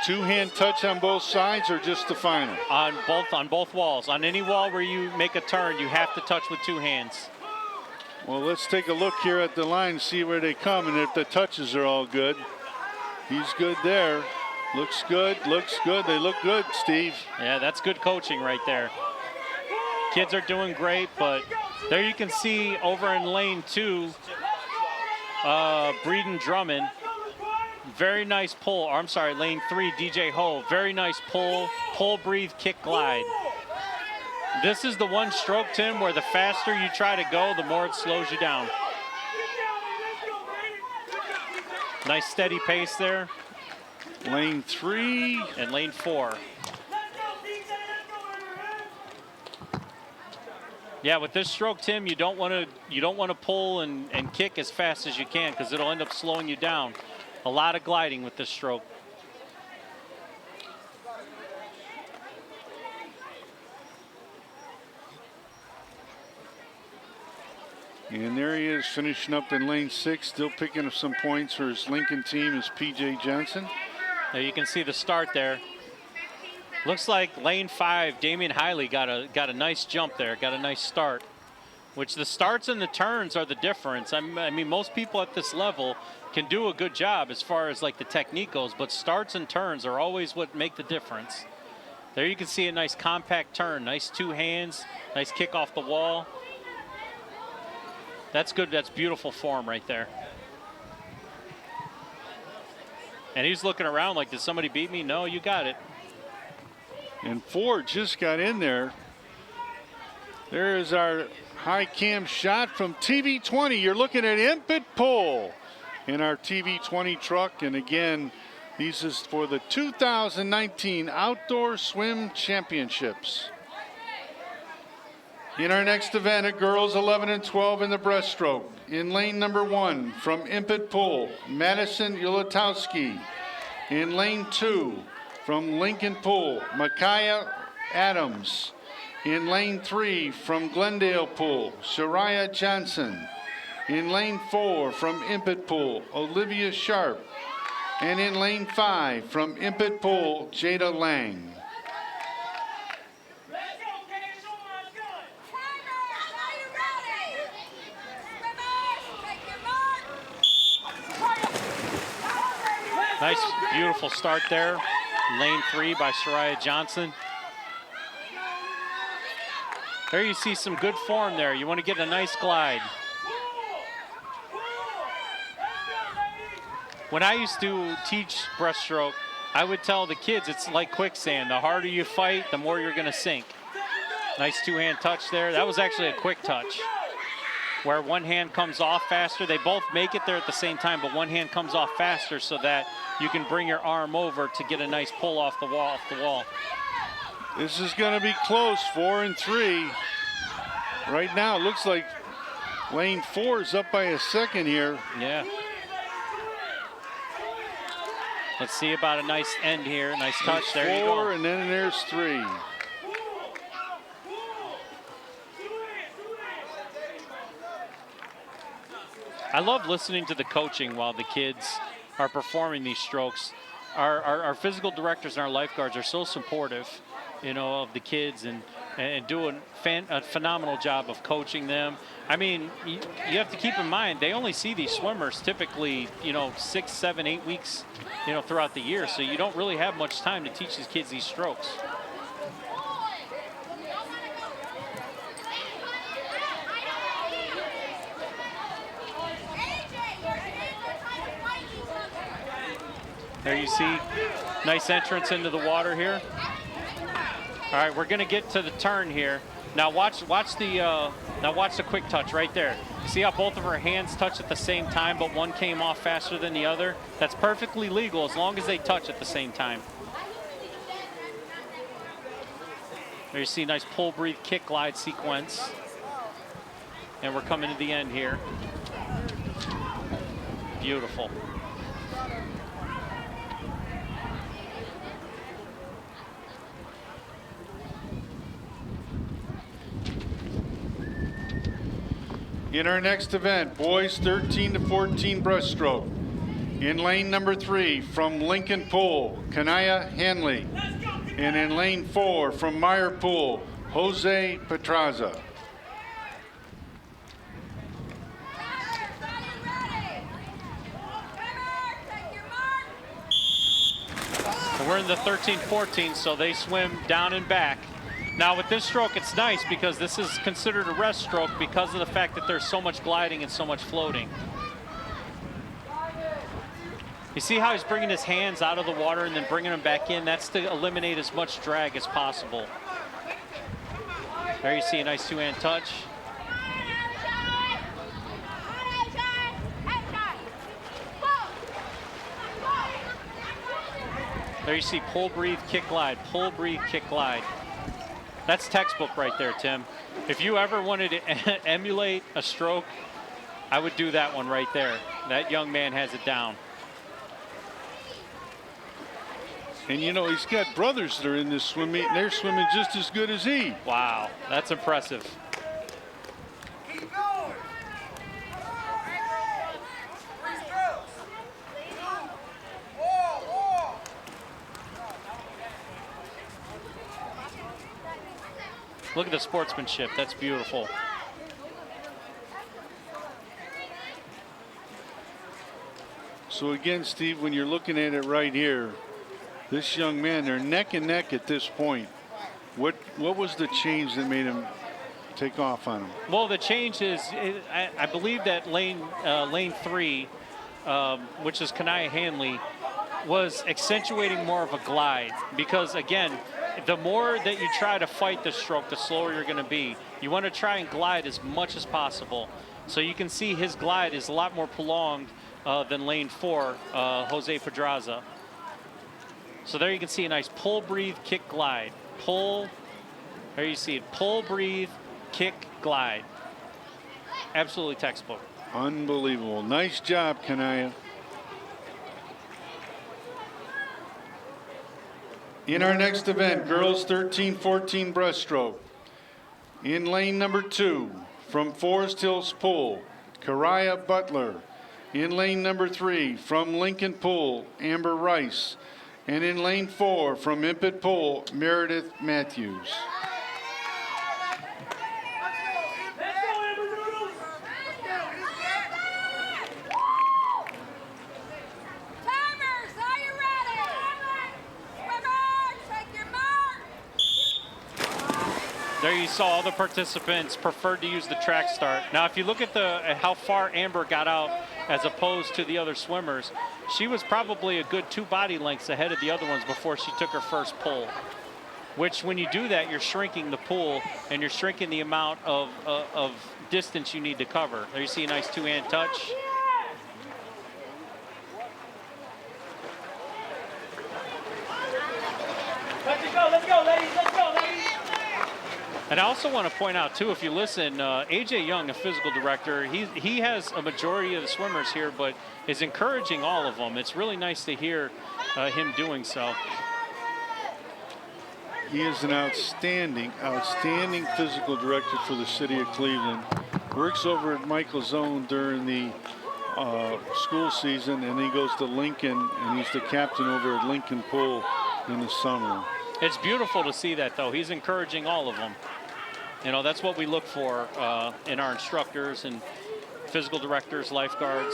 Two-hand touch on both sides or just the final? On both walls. On any wall where you make a turn, you have to touch with 2 hands. Well, let's take a look here at the line, see where they come, and if the touches are all good. He's good there. Looks good, looks good. They look good, Steve. Yeah, that's good coaching right there. Kids are doing great, but there you can see over in lane 2, Breeden Drummond. Very nice pull. Or, I'm sorry, lane 3, DJ Ho. Very nice pull, breathe, kick, glide. This is the one stroke, Tim, where the faster you try to go, the more it slows you down. Nice steady pace there. Lane 3 and lane 4. Yeah, with this stroke, Tim, you don't want to pull and kick as fast as you can because it'll end up slowing you down. A lot of gliding with this stroke. And there he is finishing up in lane 6, still picking up some points for his Lincoln team is P.J. Johnson. Now you can see the start there. Looks like lane 5, Damian Hiley got a nice jump there, got a nice start. Which the starts and the turns are the difference. I mean, most people at this level can do a good job as far as like the technique goes, but starts and turns are always what make the difference. There you can see a nice compact turn, nice 2 hands, nice kick off the wall. That's good, that's beautiful form right there. And he's looking around like, did somebody beat me? No, you got it. And Ford just got in there. There is our high cam shot from TV20. You're looking at Impet Pull in our TV20 truck. And again, this is for the 2019 Outdoor Swim Championships. In our next event at girls 11 and 12 in the breaststroke, in lane number 1 from Impet Pull, Madison Ulatowski. In lane 2 from Lincoln Pool, Micaiah Adams. In lane 3 from Glendale Pool, Shariah Johnson. In lane 4 from Impet Pool, Olivia Sharp. And in lane 5 from Impet Pool, Jada Lang. Nice, beautiful start there. Lane 3 by Shariah Johnson. There you see some good form there. You want to get a nice glide. When I used to teach breaststroke, I would tell the kids it's like quicksand. The harder you fight, the more you're going to sink. Nice 2-hand touch there. That was actually a quick touch where one hand comes off faster. They both make it there at the same time, but one hand comes off faster so that you can bring your arm over to get a nice pull off the wall. This is going to be close, 4 and 3. Right now, it looks like lane 4 is up by a second here. Yeah. Let's see about a nice end here. Nice touch. There you go. 4 and then there's 3. I love listening to the coaching while the kids are performing these strokes. Our physical directors and our lifeguards are so supportive, you know, of the kids and doing a phenomenal job of coaching them. I mean, you have to keep in mind, they only see these swimmers typically, you know, 6, 7, 8 weeks, you know, throughout the year. So you don't really have much time to teach these kids these strokes. There you see, nice entrance into the water here. All right, we're going to get to the turn here. Now watch the quick touch right there. See how both of her hands touch at the same time, but one came off faster than the other? That's perfectly legal as long as they touch at the same time. There you see, nice pull, breathe, kick, glide sequence. And we're coming to the end here. Beautiful. In our next event, boys 13 to 14 breaststroke. In lane number 3 from Lincoln Pool, Kanaya Hanley. And in lane 4 from Meyer Pool, Jose Petraza. We're in the 13-14, so they swim down and back. Now with this stroke, it's nice because this is considered a rest stroke because of the fact that there's so much gliding and so much floating. You see how he's bringing his hands out of the water and then bringing them back in? That's to eliminate as much drag as possible. There you see a nice two-hand touch. There you see pull, breathe, kick, glide. Pull, breathe, kick, glide. That's textbook right there, Tim. If you ever wanted to emulate a stroke, I would do that one right there. That young man has it down. And you know, he's got brothers that are in this swim meet, and they're swimming just as good as he. Wow, that's impressive. Keep going. Look at the sportsmanship. That's beautiful. So again, Steve, when you're looking at it right here, this young man, they're neck and neck at this point. What was the change that made him take off on him? Well, the change is, I believe that lane 3, which is Kanaya Hanley, was accentuating more of a glide because, again, the more that you try to fight the stroke, the slower you're going to be. You want to try and glide as much as possible. So you can see his glide is a lot more prolonged than lane 4, Jose Pedraza. So there you can see a nice pull, breathe, kick, glide. Pull, there you see it, pull, breathe, kick, glide. Absolutely textbook. Unbelievable. Nice job, Kanaya. In our next event, girls 13-14 breaststroke. In lane number 2, from Forest Hills Pool, Karaya Butler. In lane number 3, from Lincoln Pool, Amber Rice. And in lane 4, from Impet Pool, Meredith Matthews. There you saw all the participants preferred to use the track start. Now, if you look at how far Amber got out as opposed to the other swimmers, she was probably a good 2 body lengths ahead of the other ones before she took her first pull. Which, when you do that, you're shrinking the pool and you're shrinking the amount of distance you need to cover. There you see a nice two-hand touch. Let's go, ladies. Let's go, ladies. And I also want to point out, too, if you listen, AJ Young, the physical director, he has a majority of the swimmers here, but is encouraging all of them. It's really nice to hear him doing so. He is an outstanding physical director for the city of Cleveland. Works over at Michael Zone during the school season, and he goes to Lincoln, and he's the captain over at Lincoln Pool in the summer. It's beautiful to see that, though. He's encouraging all of them. You know, that's what we look for in our instructors and physical directors, lifeguards.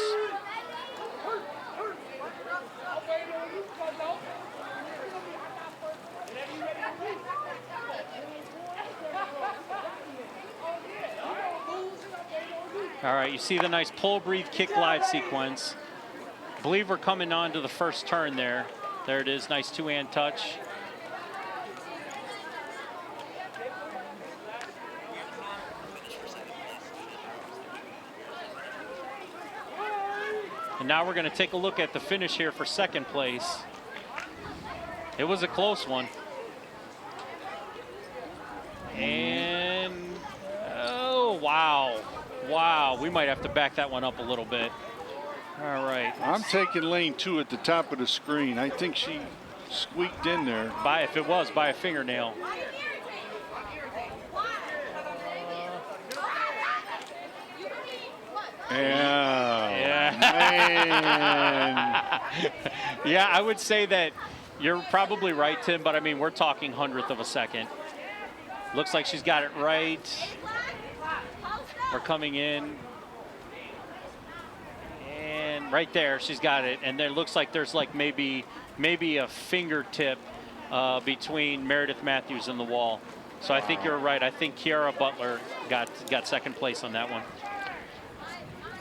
All right, you see the nice pull, breathe, kick, glide sequence. I believe we're coming on to the first turn there. There it is, nice two-hand touch. And now we're going to take a look at the finish here for second place. It was a close one. And, oh, wow. Wow, we might have to back that one up a little bit. All right. I'm taking lane 2 at the top of the screen. I think she squeaked in there. If it was, by a fingernail. Yeah. Yeah. Man. Yeah, I would say that you're probably right, Tim, but I mean, we're talking hundredth of a second. Looks like she's got it right. We're coming in. And right there, she's got it. And there looks like there's like maybe a fingertip between Meredith Matthews and the wall. So I think you're right. I think Kiara Butler got second place on that one.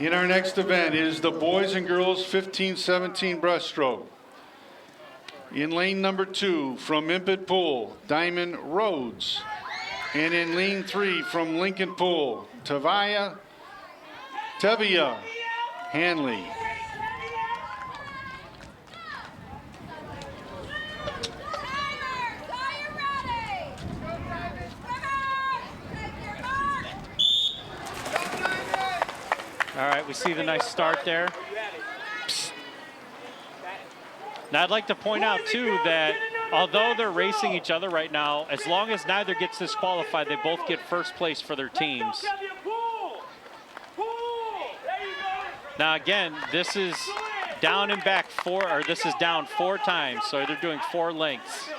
In our next event is the boys and girls 15-17 breaststroke. In lane number 2 from Impet Pool, Diamond Rhodes. And in lane 3 from Lincoln Pool, Tevia Hanley. All right, we see the nice start there. Now, I'd like to point out, too, that although they're racing each other right now, as long as neither gets disqualified, they both get first place for their teams. Now, again, this is down and back this is down 4 times, so they're doing 4 lengths.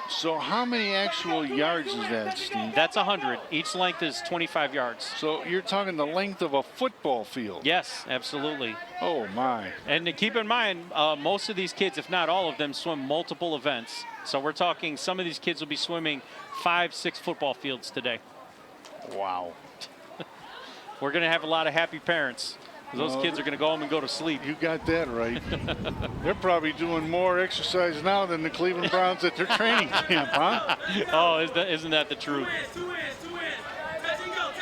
So how many actual yards is that, Steve? That's 100. Each length is 25 yards. So you're talking the length of a football field? Yes, absolutely. Oh, my. And to keep in mind, most of these kids, if not all of them, swim multiple events. So we're talking some of these kids will be swimming 5-6 football fields today. Wow. We're going to have a lot of happy parents. Those kids are going to go home and go to sleep. You got that right. They're probably doing more exercise now than the Cleveland Browns at their training camp, huh? Oh, isn't that the truth?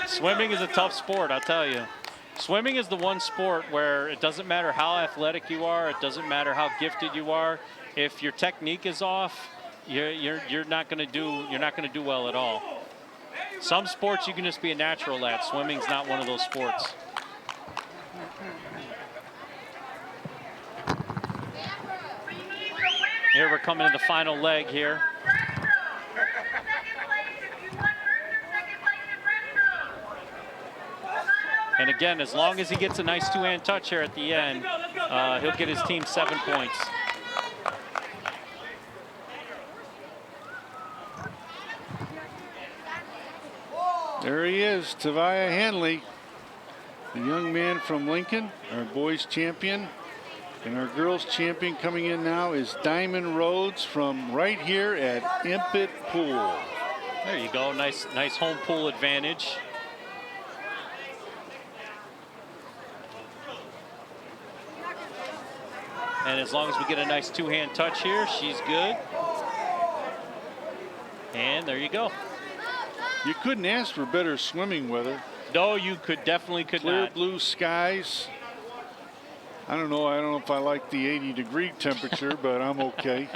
Swimming is a tough sport, I'll tell you. Swimming is the one sport where it doesn't matter how athletic you are, it doesn't matter how gifted you are. If your technique is off, you're not going to do well at all. Some sports you can just be a natural at. Swimming's not one of those sports. Here we're coming to the final leg here. And again, as long as he gets a nice two-hand touch here at the end, he'll get his team 7 points. There he is, Tevia Hanley, the young man from Lincoln, our boys champion. And our girls champion coming in now is Diamond Rhodes from right here at Impet Pool. There you go, nice home pool advantage. And as long as we get a nice two-hand touch here, she's good. And there you go. You couldn't ask for better swimming weather. No, you definitely could Clear not. blue skies. I don't know if I like the 80-degree temperature, but I'm okay.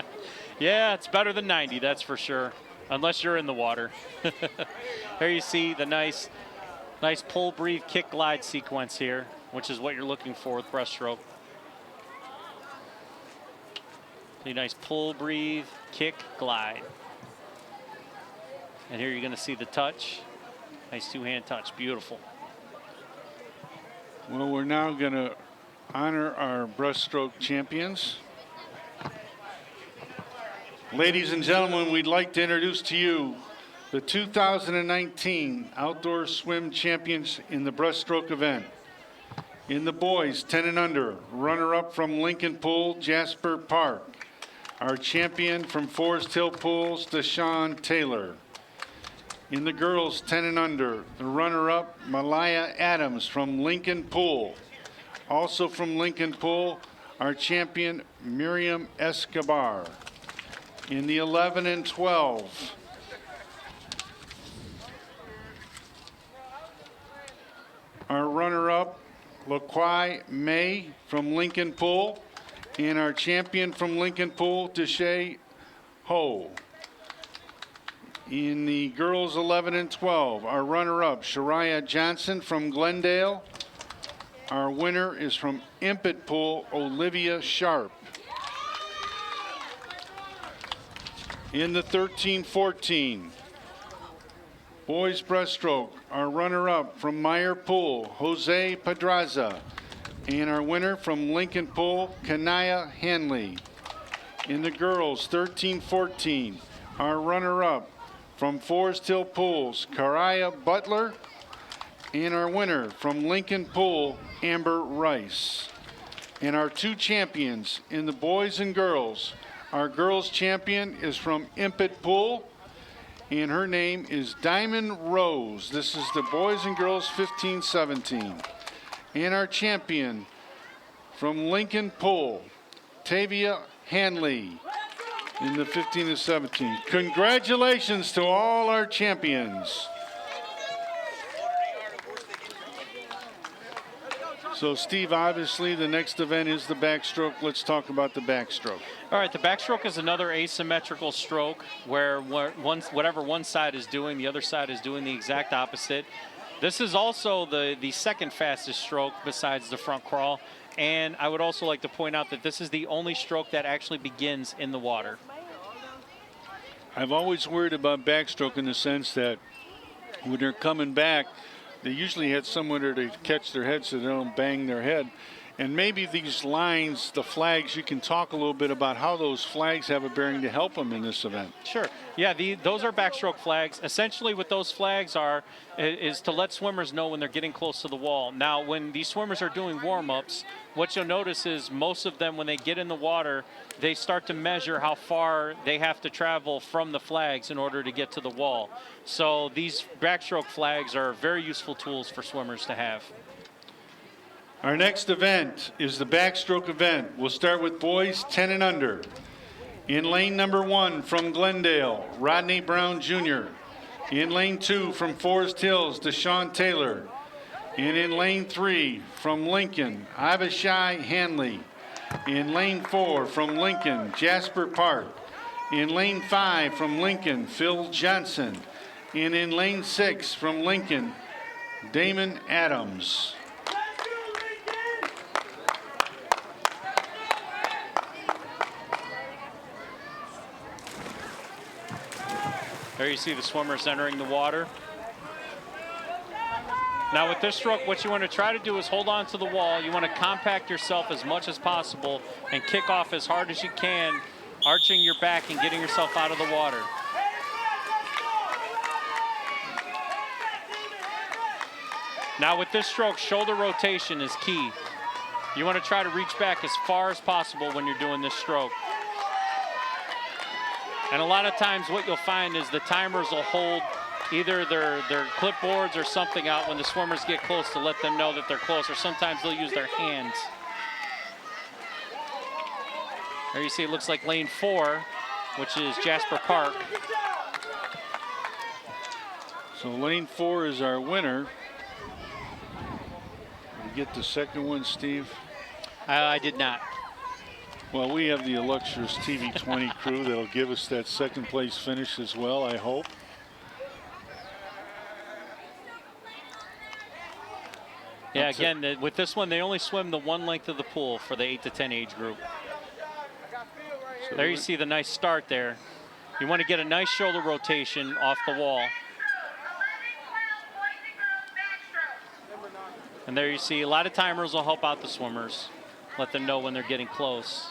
Yeah, it's better than 90, that's for sure. Unless you're in the water. Here you see the nice pull, breathe, kick, glide sequence here, which is what you're looking for with breaststroke. A nice pull, breathe, kick, glide. And here you're going to see the touch. Nice two-hand touch, beautiful. Well, we're now going to honor our breaststroke champions. Ladies and gentlemen, we'd like to introduce to you the 2019 Outdoor Swim Champions in the breaststroke event. In the boys 10 and under, runner-up from Lincoln Pool, Jasper Park. Our champion from Forest Hill Pools, Deshaun Taylor. In the girls 10 and under, the runner-up, Malaya Adams from Lincoln Pool. Also from Lincoln Pool, our champion, Miriam Escobar. In the 11 and 12, our runner-up, LaQuai May from Lincoln Pool. And our champion from Lincoln Pool, Deshay Ho. In the girls 11 and 12, our runner-up, Shariah Johnson from Glendale. Our winner is from Impet Pool, Olivia Sharp. In the 13-14, boys breaststroke, our runner-up from Meyer Pool, Jose Pedraza. And our winner from Lincoln Pool, Kanaya Hanley. In the girls, 13-14, our runner-up from Forest Hill Pools, Karaya Butler. And our winner from Lincoln Pool, Amber Rice. And our two champions in the boys and girls. Our girls champion is from Impet Pool, and her name is Diamond Rose. This is the boys and girls 15-17. And our champion from Lincoln Pool, Tavia Hanley, in the 15-17. Congratulations to all our champions. So, Steve, obviously the next event is the backstroke. Let's talk about the backstroke. All right, the backstroke is another asymmetrical stroke where whatever one side is doing, the other side is doing the exact opposite. This is also the second fastest stroke besides the front crawl. And I would also like to point out that this is the only stroke that actually begins in the water. I've always worried about backstroke in the sense that when they're coming back, they usually had someone there to catch their head so they don't bang their head. And maybe these lines, the flags, you can talk a little bit about how those flags have a bearing to help them in this event. Sure. Yeah, those are backstroke flags. Essentially what those flags is to let swimmers know when they're getting close to the wall. Now, when these swimmers are doing warm-ups, what you'll notice is most of them, when they get in the water, they start to measure how far they have to travel from the flags in order to get to the wall. So these backstroke flags are very useful tools for swimmers to have. Our next event is the backstroke event. We'll start with boys 10 and under. In lane number 1 from Glendale, Rodney Brown Jr. In lane 2 from Forest Hills, Deshaun Taylor. And in lane 3 from Lincoln, Avishai Hanley. In lane 4 from Lincoln, Jasper Park. In lane 5 from Lincoln, Phil Johnson. And in lane 6 from Lincoln, Damon Adams. There you see the swimmers entering the water. Now with this stroke, what you want to try to do is hold on to the wall. You want to compact yourself as much as possible and kick off as hard as you can, arching your back and getting yourself out of the water. Now with this stroke, shoulder rotation is key. You want to try to reach back as far as possible when you're doing this stroke. And a lot of times what you'll find is the timers will hold either their clipboards or something out when the swimmers get close to let them know that they're close, or sometimes they'll use their hands. There you see it looks like lane 4, which is Jasper Park. So lane 4 is our winner. Did you get the second one, Steve? I did not. Well, we have the illustrious TV20 crew that'll give us that second place finish as well, I hope. Yeah, again, with this one, they only swim the one length of the pool for the 8 to 10 age group. So there you see the nice start there. You want to get a nice shoulder rotation off the wall. And there you see a lot of timers will help out the swimmers, let them know when they're getting close.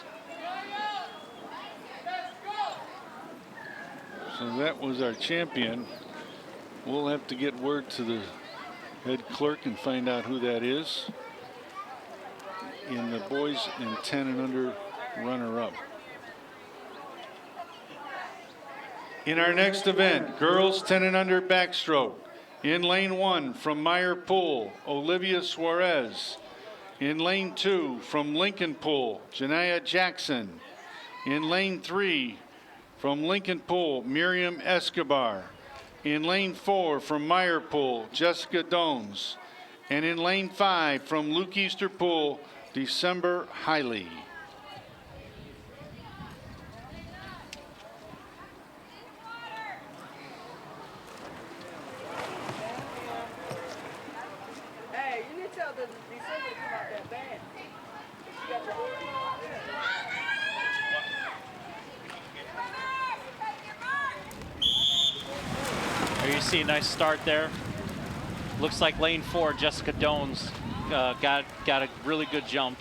So that was our champion. We'll have to get word to the head clerk and find out who that is. In the boys in 10 and under runner-up. In our next event, girls 10 and under backstroke. In lane 1 from Meyer Pool, Olivia Suarez. In lane 2 from Lincoln Pool, Janaya Jackson. In lane 3 from Lincoln Pool, Miriam Escobar. In lane 4 from Meyer Pool, Jessica Dones. And in lane 5 from Luke Easter Pool, December Hiley. Hey, you need to tell the December to come out that band. She got your order. There you see a nice start there. Looks like lane 4, Jessica Dones, got a really good jump.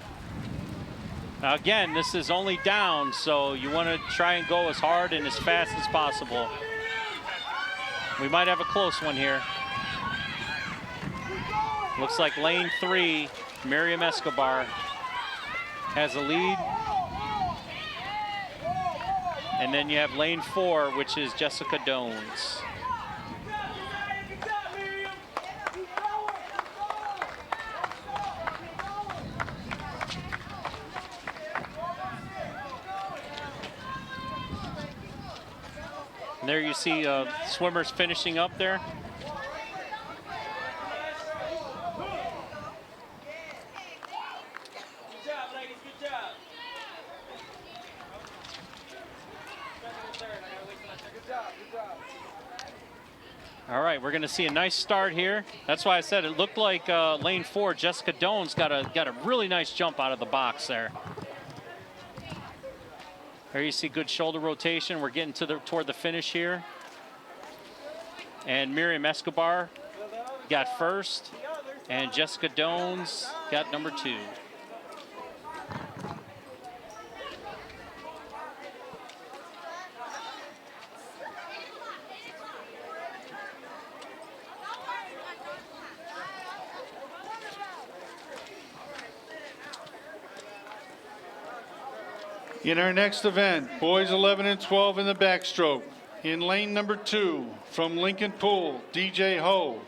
Now again, this is only down, so you want to try and go as hard and as fast as possible. We might have a close one here. Looks like lane 3, Miriam Escobar has a lead. And then you have lane 4, which is Jessica Dones. And there you see swimmers finishing up there. Good job, ladies. Good job. All right, we're going to see a nice start here. That's why I said it looked like lane 4, Jessica Dones, got a really nice jump out of the box there. There you see good shoulder rotation. We're getting toward the finish here. And Miriam Escobar got first, and Jessica Dones got number 2. In our next event, boys 11 and 12 in the backstroke. In lane number 2 from Lincoln Pool, DJ Ho.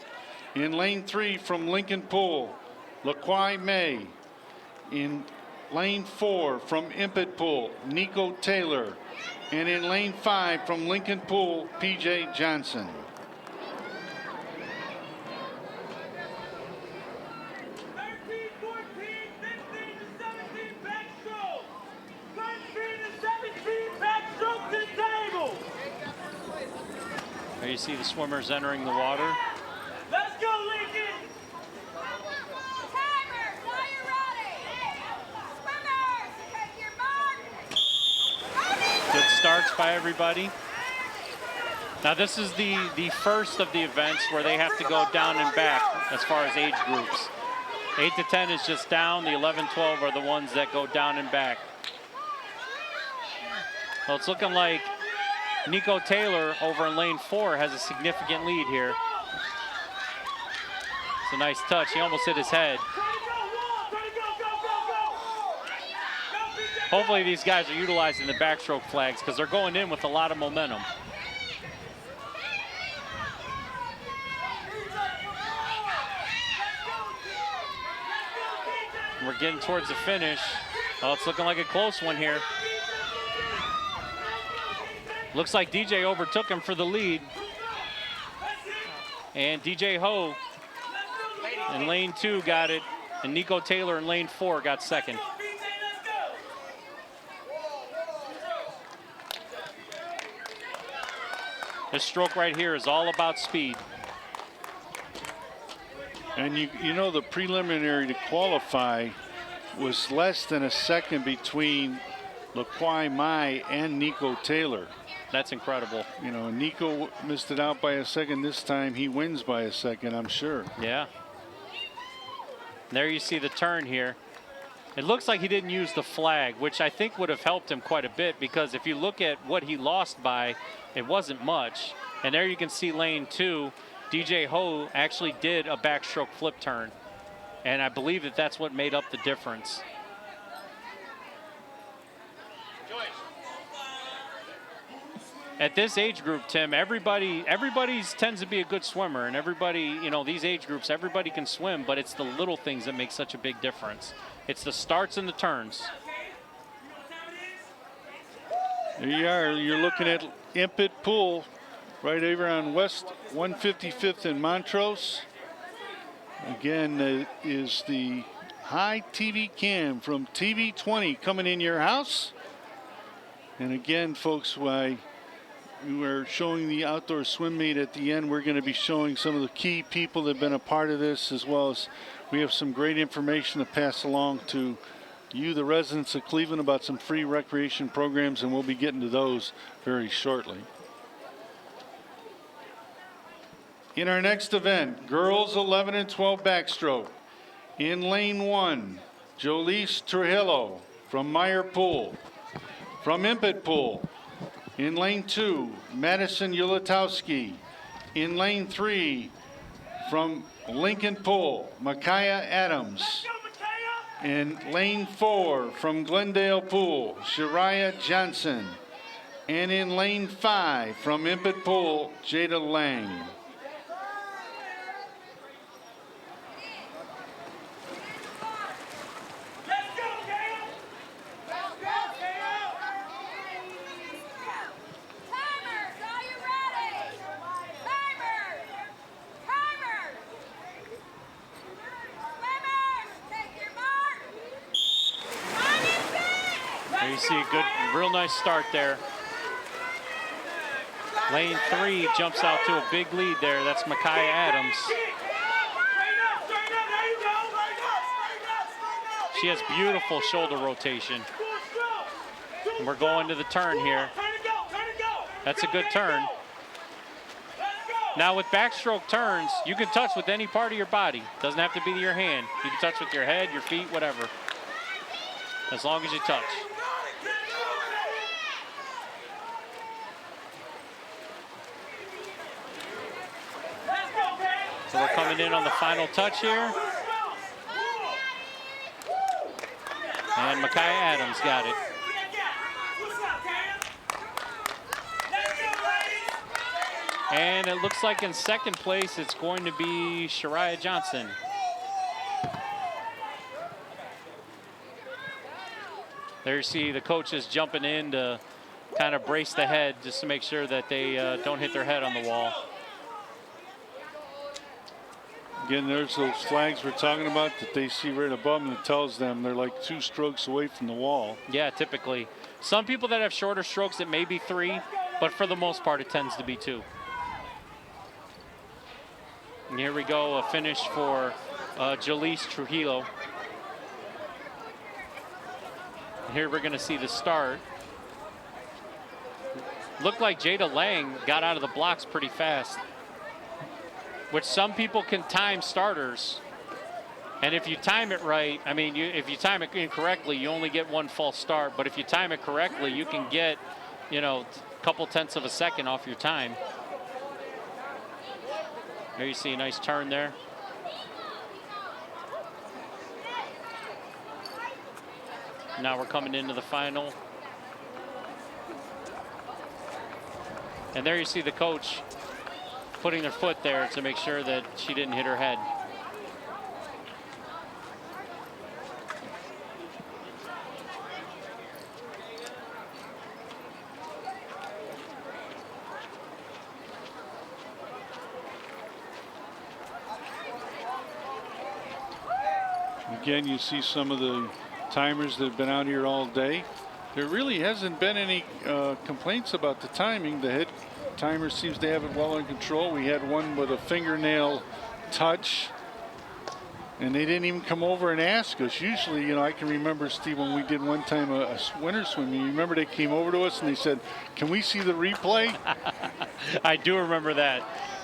In lane 3 from Lincoln Pool, LaQuai May. In lane 4 from Impet Pool, Nico Taylor. And in lane 5 from Lincoln Pool, PJ Johnson. There you see the swimmers entering the water. Let's go, Lincoln! Timers, are you ready? Swimmers, take your mark. Good starts by everybody. Now this is the first of the events where they have to go down and back as far as age groups. 8 to 10 is just down. The 11, 12 are the ones that go down and back. Well, it's looking like Nico Taylor over in lane 4 has a significant lead here. It's a nice touch. He almost hit his head. Hopefully these guys are utilizing the backstroke flags because they're going in with a lot of momentum. We're getting towards the finish. Oh, it's looking like a close one here. Looks like DJ overtook him for the lead. And DJ Ho in lane 2 got it. And Nico Taylor in lane 4 got second. This stroke right here is all about speed. And you know the preliminary to qualify was less than a second between LaQuai Mai and Nico Taylor. That's incredible. You know, Nico missed it out by a second. This time he wins by a second, I'm sure. Yeah. There you see the turn here. It looks like he didn't use the flag, which I think would have helped him quite a bit because if you look at what he lost by, it wasn't much. And there you can see lane 2. DJ Ho actually did a backstroke flip turn. And I believe that that's what made up the difference. At this age group, Tim, everybody tends to be a good swimmer, and everybody, you know, these age groups, everybody can swim, but it's the little things that make such a big difference. It's the starts and the turns. There you are. You're looking at Impet Pool right over on West 155th in Montrose. Again, is the high TV cam from TV20 coming in your house. And again, folks, why we're showing the outdoor swim meet at the end, we're going to be showing some of the key people that have been a part of this, as well as we have some great information to pass along to you, the residents of Cleveland, about some free recreation programs, and we'll be getting to those very shortly. In our next event, girls 11 and 12 backstroke. In lane 1, Jolise Trujillo from Meyer Pool. From Impet Pool. In lane 2, Madison Ulatowski. In lane 3, from Lincoln Pool, Micaiah Adams. In lane 4, from Glendale Pool, Shariah Johnson. And in lane 5, from Impet Pool, Jada Lang. You see a good, real nice start there. Lane 3 jumps out to a big lead there. That's Micaiah Adams. She has beautiful shoulder rotation. And we're going to the turn here. That's a good turn. Now with backstroke turns, you can touch with any part of your body. Doesn't have to be your hand. You can touch with your head, your feet, whatever. As long as you touch. So we're coming in on the final touch here. And Micaiah Adams got it. And it looks like in second place, it's going to be Shariah Johnson. There you see the coaches jumping in to kind of brace the head just to make sure that they don't hit their head on the wall. Again, there's those flags we're talking about that they see right above them that tells them they're like 2 strokes away from the wall. Yeah, typically. Some people that have shorter strokes, it may be 3, but for the most part, it tends to be 2. And here we go, a finish for Jolise Trujillo. Here we're gonna see the start. Looked like Jada Lang got out of the blocks pretty fast, which some people can time starters. And if you time it right, I mean, if you time it incorrectly, you only get 1 false start. But if you time it correctly, you can get, you know, a couple tenths of a second off your time. There you see a nice turn there. Now we're coming into the final. And there you see the coach putting their foot there to make sure that she didn't hit her head. Again, you see some of the timers that have been out here all day. There really hasn't been any complaints about the timing. The head timer seems to have it well in control. We had one with a fingernail touch, and they didn't even come over and ask us. Usually, you know, I can remember, Steve, when we did one time a winter swim, you remember they came over to us and they said, "Can we see the replay?" I do remember that.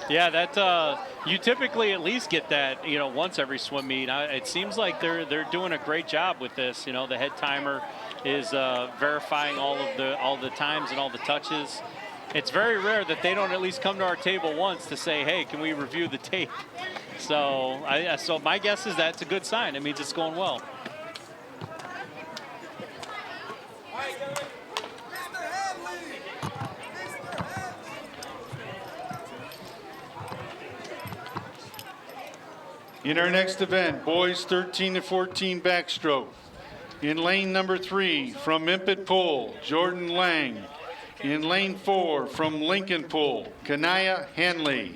Yeah, that you typically at least get that, you know, once every swim meet. It seems like they're doing a great job with this. You know, the head timer is verifying all the times and all the touches. It's very rare that they don't at least come to our table once to say, "Hey, can we review the tape?" So, so my guess is that's a good sign. It means it's going well. In our next event, boys 13 to 14 backstroke. In lane number 3, from Impet Pool, Jordan Lang. In lane 4, from Lincoln Pool, Kanaya Hanley.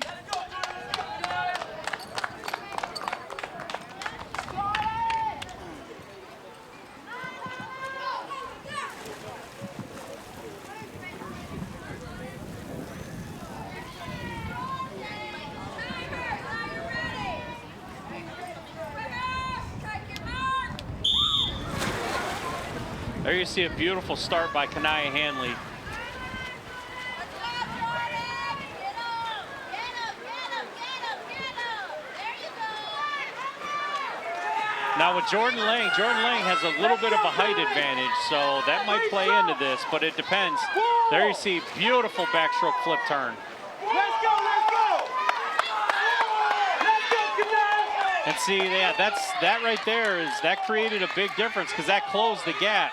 There you see a beautiful start by Kanaya Hanley. Now with Jordan Lang has a little bit of a height advantage, so that might play into this, but it depends. There you see beautiful backstroke flip turn. Let's go, let's go! Let's go, Canal! And see, yeah, that right there that created a big difference because that closed the gap.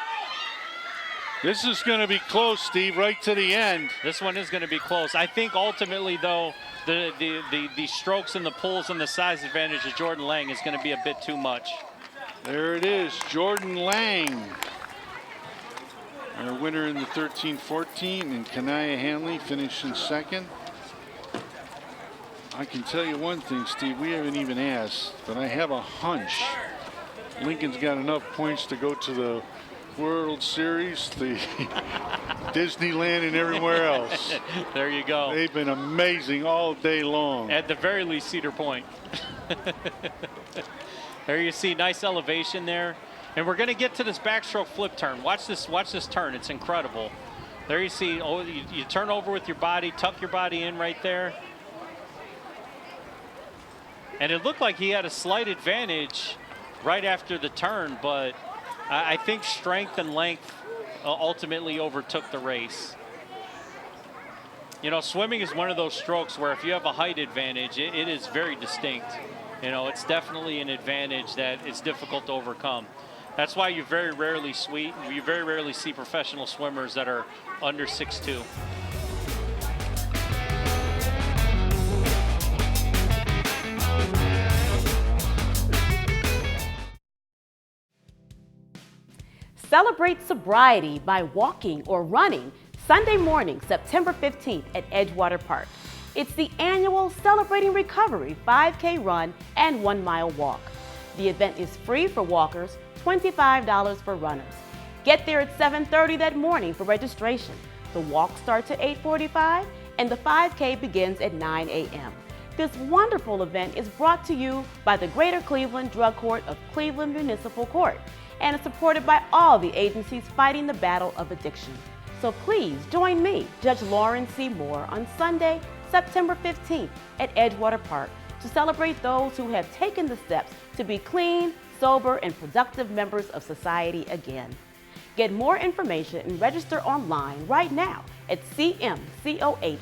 This is going to be close, Steve, right to the end. This one is going to be close. I think ultimately, though, the strokes and the pulls and the size advantage of Jordan Lang is going to be a bit too much. There it is, Jordan Lang. Our winner in the 13-14, and Kanaya Hanley finishing second. I can tell you one thing, Steve, we haven't even asked, but I have a hunch Lincoln's got enough points to go to the World Series, the Disneyland, and everywhere else. There you go. They've been amazing all day long. At the very least, Cedar Point. There you see, nice elevation there. And we're going to get to this backstroke flip turn. Watch this turn. It's incredible. There you see, you turn over with your body, tuck your body in right there. And it looked like he had a slight advantage right after the turn, but I think strength and length ultimately overtook the race. You know, swimming is one of those strokes where if you have a height advantage, it is very distinct. You know, it's definitely an advantage that is difficult to overcome. That's why you very rarely see professional swimmers that are under 6'2". Celebrate sobriety by walking or running Sunday morning, September 15th at Edgewater Park. It's the annual Celebrating Recovery 5K run and 1 mile walk. The event is free for walkers, $25 for runners. Get there at 7:30 that morning for registration. The walk starts at 8:45 and the 5K begins at 9 a.m. This wonderful event is brought to you by the Greater Cleveland Drug Court of Cleveland Municipal Court and is supported by all the agencies fighting the battle of addiction. So please join me, Judge Lauren C. Moore, on Sunday, September 15th at Edgewater Park to celebrate those who have taken the steps to be clean, sober, and productive members of society again. Get more information and register online right now at cmcoh.org.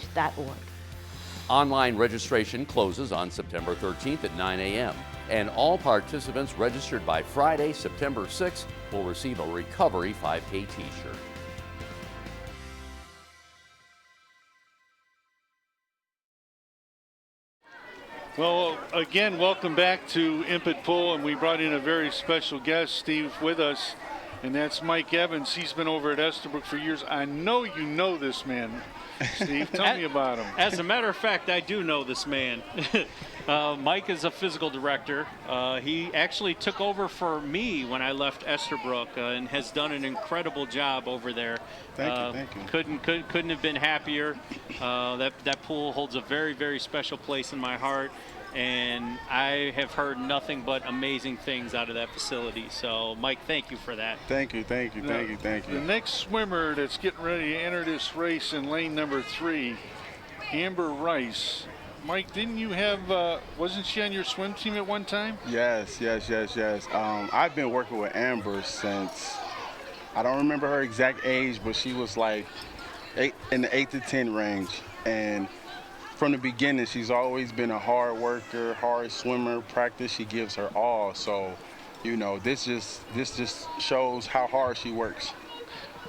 Online registration closes on September 13th at 9 a.m. and all participants registered by Friday, September 6th will receive a Recovery 5K t-shirt. Well, again, welcome back to Impet Pool, and we brought in a very special guest, Steve, with us, and that's Mike Evans. He's been over at Estabrook for years. I know you know this man, Steve. Tell me about him. As a matter of fact, I do know this man. Mike is a physical director. He actually took over for me when I left Estabrook and has done an incredible job over there. Thank you. Couldn't have been happier. That pool holds a very, very special place in my heart, and I have heard nothing but amazing things out of that facility. So, Mike, thank you for that. Thank you. The next swimmer that's getting ready to enter this race in lane number 3, Amber Rice. Mike, didn't you have, wasn't she on your swim team at one time? Yes. I've been working with Amber since, I don't remember her exact age, but she was like in the 8 to 10 range. And from the beginning, she's always been a hard worker, hard swimmer. Practice, she gives her all. So, you know, this just shows how hard she works.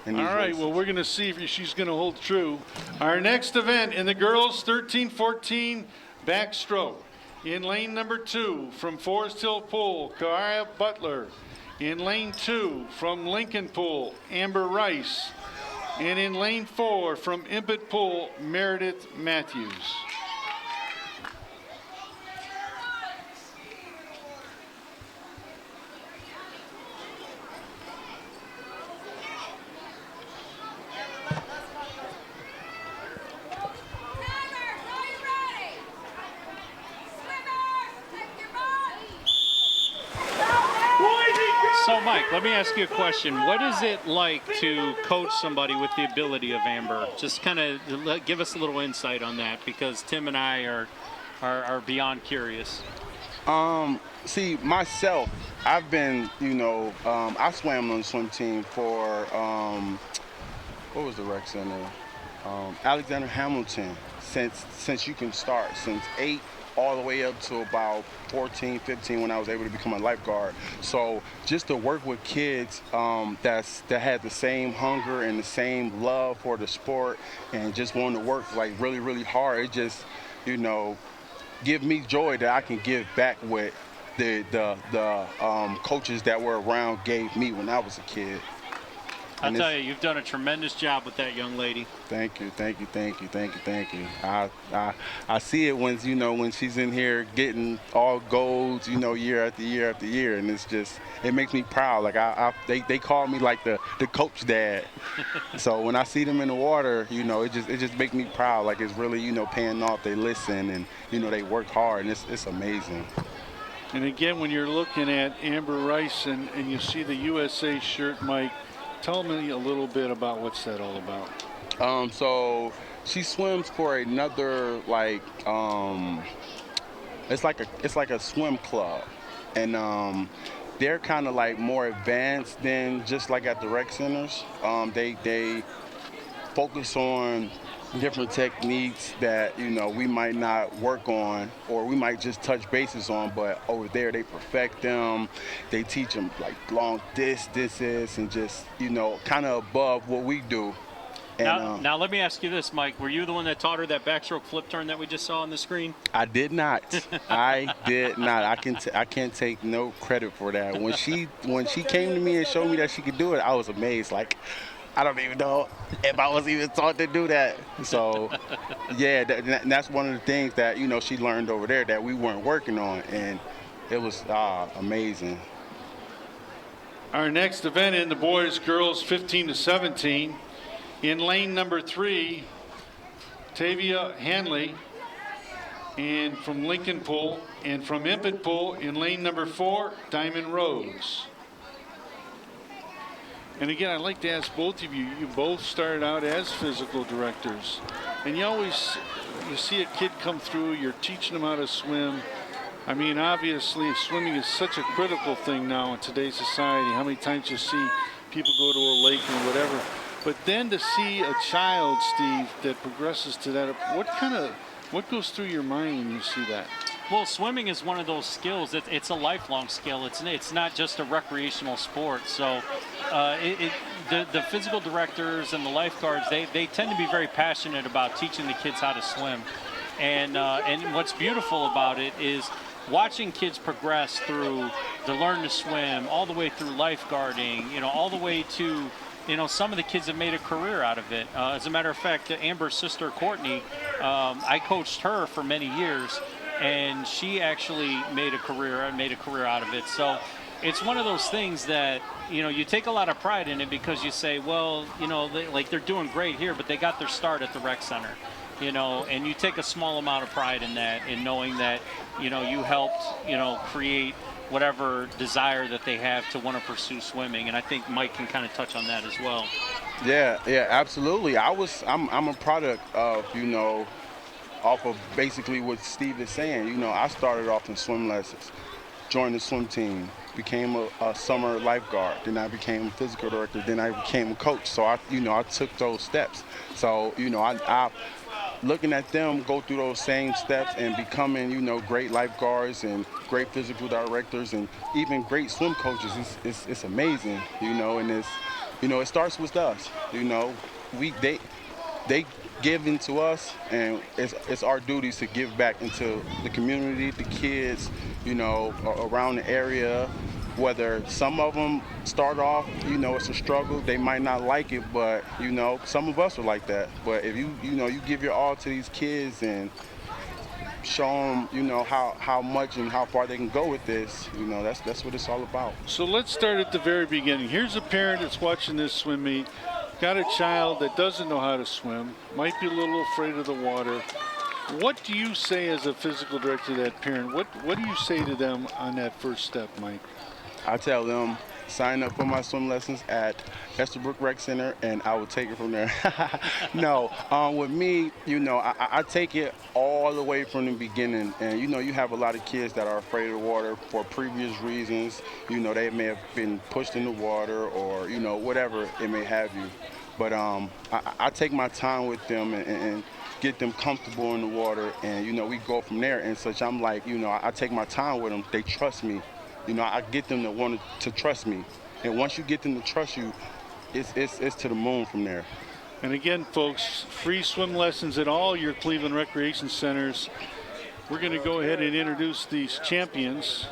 All right, well, we're going to see if she's going to hold true. Our next event in the girls 13-14 backstroke. In lane number 2 from Forest Hill Pool, Kara Butler. In lane 2 from Lincoln Pool, Amber Rice. And in lane 4 from Impet Pool, Meredith Matthews. So, Mike, let me ask you a question. What is it like to coach somebody with the ability of Amber? Just kind of give us a little insight on that, because Tim and I are beyond curious. See, myself, I've been, I swam on the swim team for, what was the rec center? Alexander Hamilton, since you can start, since 8 all the way up to about 14, 15 when I was able to become a lifeguard. So just to work with kids that had the same hunger and the same love for the sport and just wanting to work like really, really hard, it just, give me joy that I can give back what the coaches that were around gave me when I was a kid. I'll tell you, you've done a tremendous job with that young lady. Thank you. I see it when she's in here getting all golds, year after year after year, and it makes me proud. Like they call me like the coach dad. So when I see them in the water, it just makes me proud. Like it's really paying off. They listen and they work hard, and it's amazing. And again, when you're looking at Amber Rice and you see the USA shirt, Mike, tell me a little bit about what's that all about. So she swims for another it's like a swim club, and they're kind of like more advanced than just like at the rec centers. They focus on different techniques that we might not work on, or we might just touch bases on, but over there they perfect them. They teach them like long distances and just kind of above what we do. And, now let me ask you this, Mike. Were you the one that taught her that backstroke flip turn that we just saw on the screen? I did not. I did not. I can't take no credit for that. When she came to me and showed me that she could do it, I was amazed. Like, I don't even know if I was even taught to do that. So, yeah, that's one of the things that, she learned over there that we weren't working on, and it was amazing. Our next event in the boys, girls 15 to 17. In lane number 3, Tavia Hanley, and from Lincoln Pool, and from Impet Pool in lane number 4, Diamond Rose. And again, I'd like to ask both of you, you both started out as physical directors, and you see a kid come through, you're teaching them how to swim. I mean, obviously, swimming is such a critical thing now in today's society. How many times you see people go to a lake or whatever. But then to see a child, Steve, that progresses to that, what goes through your mind when you see that? Well, swimming is one of those skills. It's a lifelong skill. It's not just a recreational sport. So the physical directors and the lifeguards, they tend to be very passionate about teaching the kids how to swim. And what's beautiful about it is watching kids progress through the learn to swim, all the way through lifeguarding, all the way to some of the kids have made a career out of it. As a matter of fact, Amber's sister, Courtney, I coached her for many years, and she actually made a career out of it. So it's one of those things that, you take a lot of pride in it because you say, well, they're doing great here, but they got their start at the rec center, and you take a small amount of pride in that, in knowing that, you helped, create whatever desire that they have to want to pursue swimming. And I think Mike can kind of touch on that as well. Yeah, absolutely. I'm a product of, off of basically what Steve is saying. I started off in swim lessons, joined the swim team, became a summer lifeguard, then I became a physical director, then I became a coach. So I took those steps. So, I looking at them go through those same steps and becoming, great lifeguards and great physical directors and even great swim coaches, it's amazing, and it starts with us, they give into us, and it's our duties to give back into the community, the kids, around the area. Whether some of them start off, it's a struggle, they might not like it, but some of us are like that. But if you give your all to these kids and show them, how much and how far they can go with this, that's what it's all about. So let's start at the very beginning. Here's a parent that's watching this swim meet, got a child that doesn't know how to swim, might be a little afraid of the water. What do you say as a physical director to that parent? What do you say to them on that first step, Mike? I tell them, sign up for my swim lessons at Esterbrook Rec Center, and I will take it from there. No, with me, you know, I take it all the way from the beginning. And, you know, you have a lot of kids that are afraid of the water for previous reasons. You know, they may have been pushed in the water or, you know, whatever it may have you. But I take my time with them and get them comfortable in the water, and, you know, we go from there. And such, I'm like, you know, I take my time with them. They trust me. You know, I get them to want to trust me. And once you get them to trust you, it's to the moon from there. And again, folks, free swim lessons at all your Cleveland Recreation Centers. We're going to go ahead and introduce these champions.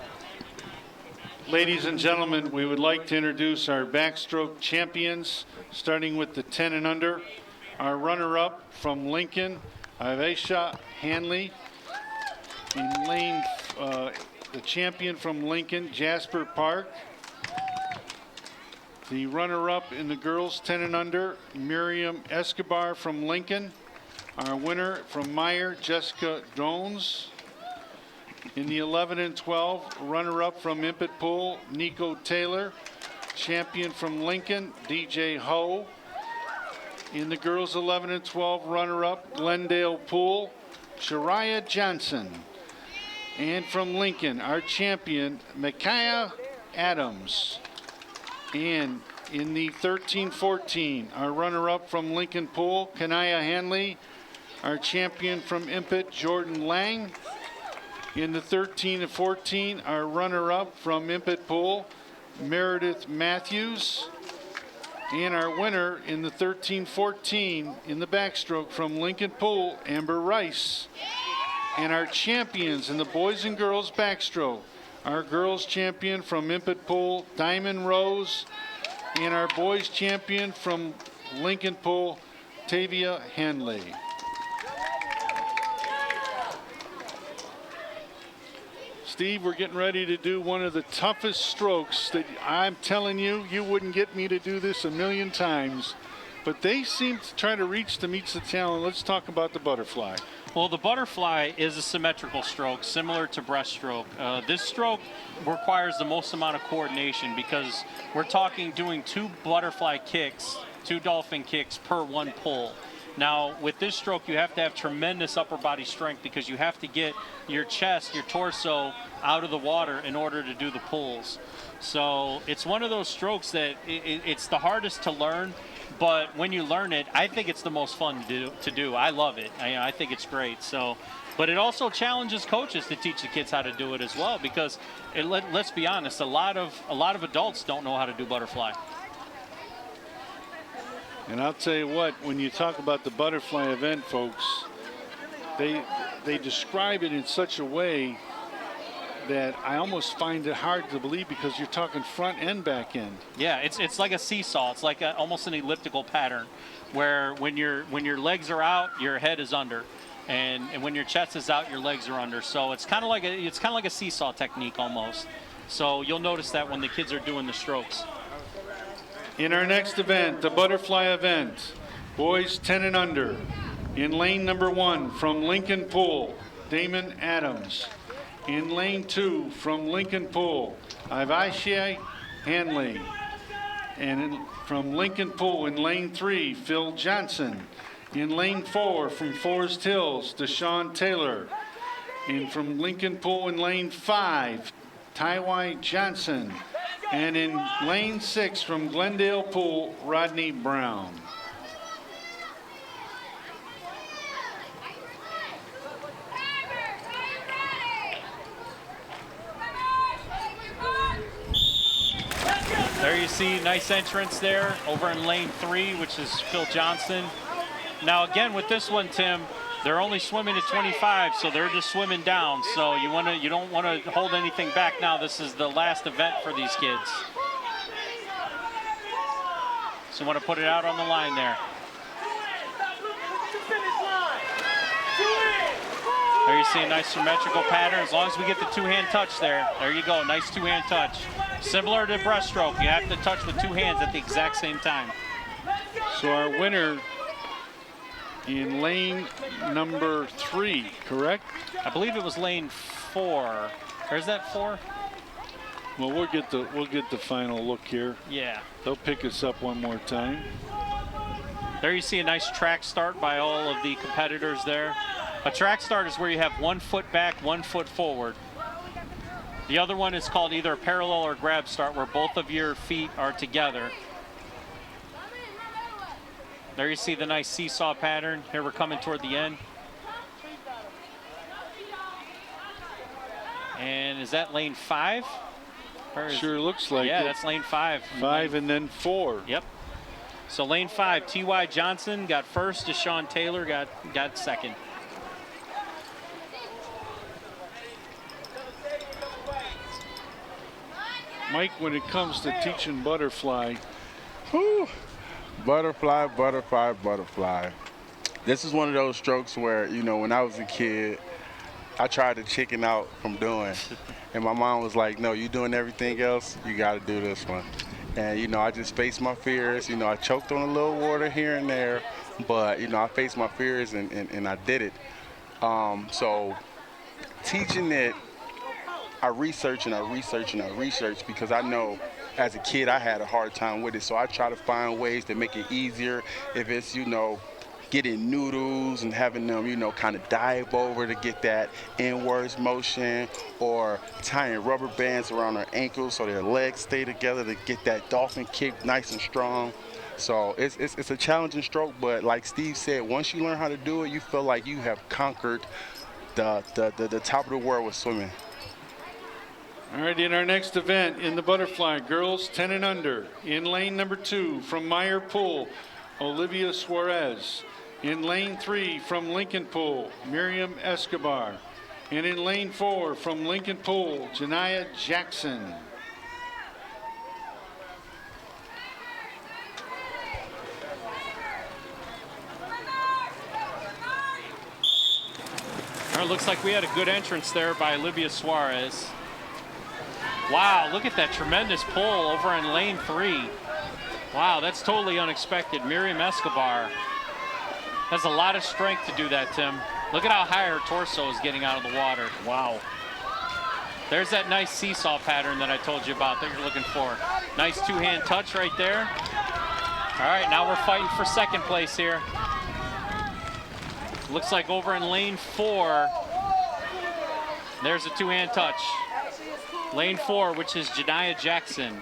Ladies and gentlemen, we would like to introduce our backstroke champions, starting with the 10 and under. Our runner-up from Lincoln, Ivesha Hanley. In lane, the champion from Lincoln, Jasper Park. The runner-up in the girls 10 and under, Miriam Escobar from Lincoln. Our winner from Meyer, Jessica Jones. In the 11 and 12, runner-up from Impet Pool, Nico Taylor. Champion from Lincoln, DJ Ho. In the girls 11 and 12, runner-up, Glendale Pool, Shariah Johnson. And from Lincoln, our champion, Micaiah Adams. And in the 13-14, our runner-up from Lincoln Pool, Kanaya Hanley. Our champion from Impet, Jordan Lang. In the 13-14, our runner-up from Impet Pool, Meredith Matthews. And our winner in the 13-14 in the backstroke from Lincoln Pool, Amber Rice. And our champions in the boys and girls backstroke, our girls champion from Impet Pool, Diamond Rose. And our boys champion from Lincoln Pool, Tavia Hanley. Steve, we're getting ready to do one of the toughest strokes that I'm telling you, you wouldn't get me to do this a million times. But they seem to try to reach to meet the talent. Let's talk about the butterfly. Well, the butterfly is a symmetrical stroke, similar to breaststroke. This stroke requires the most amount of coordination because we're talking doing 2 butterfly kicks, 2 dolphin kicks per 1 pull. Now, with this stroke, you have to have tremendous upper body strength because you have to get your chest, your torso out of the water in order to do the pulls. So it's one of those strokes that it's the hardest to learn. But when you learn it, I think it's the most fun to do. I love it. I think it's great. So, but it also challenges coaches to teach the kids how to do it as well, because let's be honest, a lot of adults don't know how to do butterfly. And I'll tell you what, when you talk about the butterfly event, folks, they describe it in such a way that I almost find it hard to believe because you're talking front and back end. Yeah, it's like a seesaw. It's like almost an elliptical pattern, where when your legs are out, your head is under, and when your chest is out, your legs are under. So it's kind of like a seesaw technique almost. So you'll notice that when the kids are doing the strokes. In our next event, the butterfly event, boys 10 and under. In lane number 1 from Lincoln Pool, Damon Adams. In lane 2 from Lincoln Pool, Ivesha Hanley. And from Lincoln Pool in lane 3, Phil Johnson. In lane 4 from Forest Hills, Deshaun Taylor. And from Lincoln Pool in lane 5, Tywai Johnson. And in lane 6 from Glendale Pool, Rodney Brown. There you see, nice entrance there over in lane 3, which is Phil Johnson. Now again, with this one, Tim, they're only swimming at 25, so they're just swimming down. So you don't want to hold anything back now. This is the last event for these kids. So you want to put it out on the line there. There you see a nice symmetrical pattern. As long as we get the 2-hand touch there. There you go, nice 2-hand touch. Similar to breaststroke, you have to touch with 2 hands at the exact same time. So our winner in lane number 3, correct? I believe it was lane 4. Or is that 4? Well, we'll get the final look here. Yeah. They'll pick us up one more time. There you see a nice track start by all of the competitors there. A track start is where you have 1 foot back, 1 foot forward. The other one is called either a parallel or grab start, where both of your feet are together. There you see the nice seesaw pattern. Here we're coming toward the end. And is that lane 5? Sure looks like it. Yeah, that's lane 5. 5 and then 4. Yep. So lane 5, T.Y. Johnson got first. Deshaun Taylor got second. Mike, when it comes to teaching butterfly, Whew. Butterfly, butterfly, butterfly. This is one of those strokes where, you know, when I was a kid, I tried to chicken out from doing. And my mom was like, no, you doing everything else, you got to do this one. And, you know, I just faced my fears. You know, I choked on a little water here and there, but, you know, I faced my fears and I did it. So teaching it, I research and I research and I research because I know as a kid I had a hard time with it. So I try to find ways to make it easier. If it's, you know, getting noodles and having them, you know, kind of dive over to get that inwards motion, or tying rubber bands around their ankles so their legs stay together to get that dolphin kick nice and strong. So it's a challenging stroke, but like Steve said, once you learn how to do it, you feel like you have conquered the top of the world with swimming. all right, in our next event in the butterfly, girls 10 and under, in lane number 2 from Meyer Pool, Olivia Suarez. In lane 3 from Lincoln Pool, Miriam Escobar. And in lane 4 from Lincoln Pool, Janiyah Jackson. All right, looks like we had a good entrance there by Olivia Suarez. Wow, look at that tremendous pull over in lane 3. Wow, that's totally unexpected. Miriam Escobar has a lot of strength to do that, Tim. Look at how high her torso is getting out of the water. Wow. There's that nice seesaw pattern that I told you about that you're looking for. Nice two-hand touch right there. All right, now we're fighting for second place here. Looks like over in lane 4, there's a two-hand touch. Lane 4, which is Janiyah Jackson.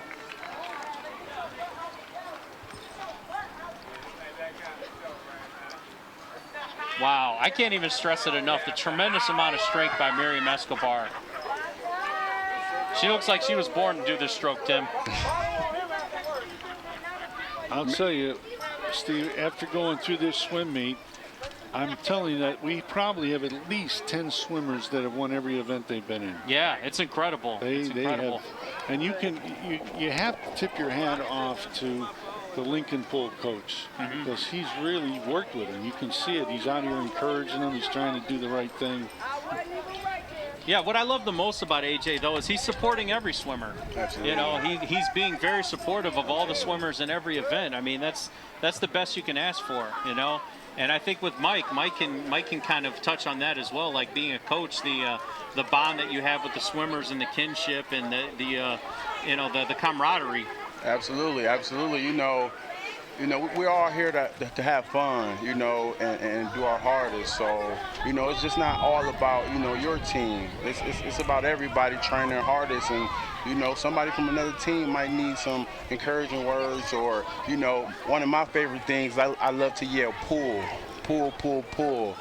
Wow, I can't even stress it enough. The tremendous amount of strength by Miriam Escobar. She looks like she was born to do this stroke, Tim. I'll tell you, Steve, after going through this swim meet, I'm telling you that we probably have at least 10 swimmers that have won every event they've been in. Yeah, it's incredible. It's incredible. Have, and you have to tip your hat off to the Lincoln Pool coach, because he's really worked with him. You can see it. He's out here encouraging him. He's trying to do the right thing. Yeah, what I love the most about AJ, though, is he's supporting every swimmer. Absolutely. You know, he's being very supportive of all the swimmers in every event. I mean, that's the best you can ask for, you know. And I think with Mike can kind of touch on that as well, like being a coach, the bond that you have with the swimmers and the kinship and the camaraderie. Absolutely, absolutely. You know, we're all here to have fun, you know, and do our hardest. So, you know, it's just not all about, you know, your team. It's about everybody trying their hardest. And, you know, somebody from another team might need some encouraging words, or, you know, one of my favorite things, I love to yell, pull, pull, pull, pull.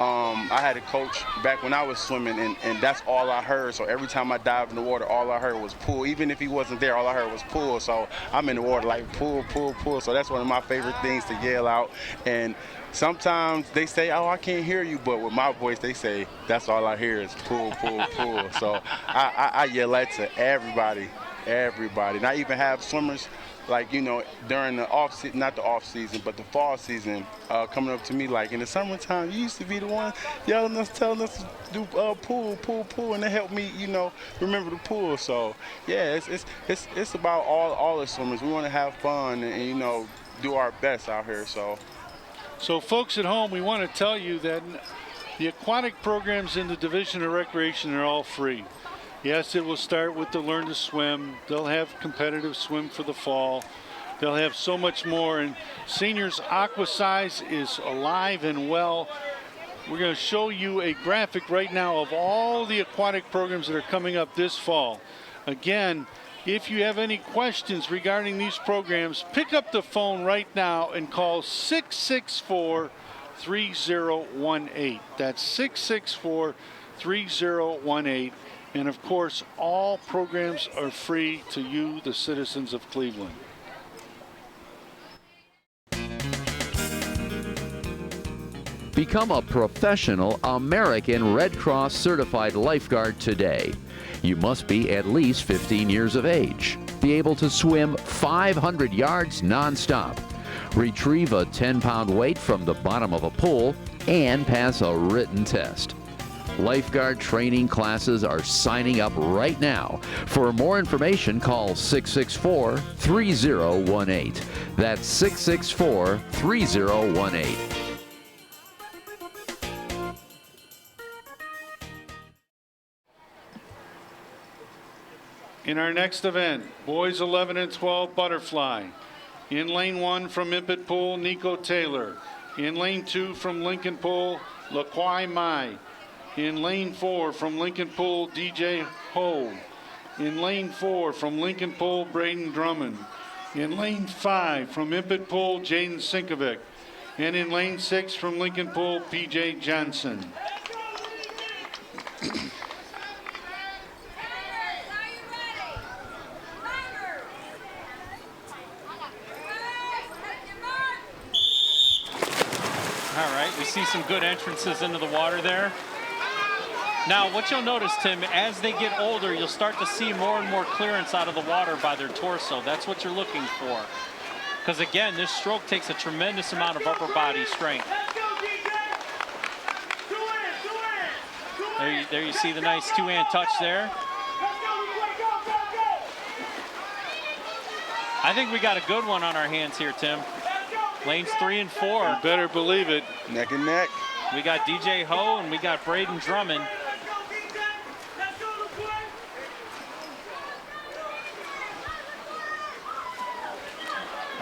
I had a coach back when I was swimming, and that's all I heard. So every time I dived in the water, all I heard was pull. Even if he wasn't there, all I heard was pull. So I'm in the water like pull, pull, pull. So that's one of my favorite things to yell out. And sometimes they say, oh, I can't hear you. But with my voice, they say, that's all I hear is pull, pull, pull. So I yell that to everybody. And I even have swimmers, like, you know, during the not the off season, but the fall season, coming up to me like, in the summertime, you used to be the one yelling us, telling us to do pull, pull, pull, and it helped me, you know, remember the pull. So yeah, it's about all the swimmers. We want to have fun and, you know, do our best out here. So folks at home, we want to tell you that the aquatic programs in the Division of Recreation are all free. Yes, it will start with the Learn to Swim. They'll have competitive swim for the fall. They'll have so much more. And Seniors Aqua Size is alive and well. We're going to show you a graphic right now of all the aquatic programs that are coming up this fall. Again, if you have any questions regarding these programs, pick up the phone right now and call 664-3018. That's 664-3018. And of course, all programs are free to you, the citizens of Cleveland. Become a professional American Red Cross certified lifeguard today. You must be at least 15 years of age, be able to swim 500 yards nonstop, retrieve a 10-pound weight from the bottom of a pool, and pass a written test. Lifeguard training classes are signing up right now. For more information, call 664-3018. That's 664-3018. In our next event, boys 11 and 12 butterfly. In lane 1 from Impet Pool, Nico Taylor. In lane 2 from Lincoln Pool, Laquai Mai. In lane 4 from Lincoln Pool, DJ Ho. In lane 4 from Lincoln Pool, Braden Drummond. In lane 5 from Impet Pool, Jaden Sinkovic. And in lane 6 from Lincoln Pool, PJ Johnson. All right, we see some good entrances into the water there. Now, what you'll notice, Tim, as they get older, you'll start to see more and more clearance out of the water by their torso. That's what you're looking for. Because, again, this stroke takes a tremendous amount of upper body strength. There you see the nice two-hand touch there. I think we got a good one on our hands here, Tim. Lanes 3 and 4. You better believe it. Neck and neck. We got DJ Ho and we got Braden Drummond.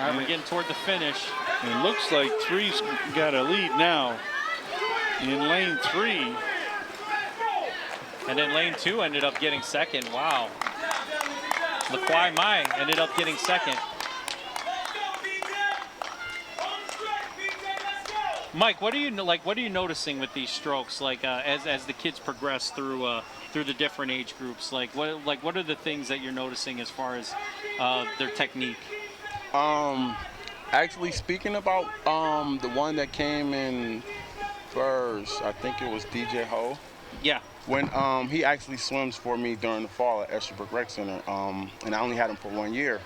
All right, we're getting toward the finish. It looks like 3's got a lead now in lane 3. And then lane 2 ended up getting second. Wow. Laquai Mai ended up getting second. Mike, what are you noticing with these strokes? Like as the kids progress through the different age groups, what are the things that you're noticing as far as their technique? Actually, speaking about the one that came in first, I think it was DJ Ho. Yeah. When he actually swims for me during the fall at Estherbrook Rec Center, and I only had him for 1 year.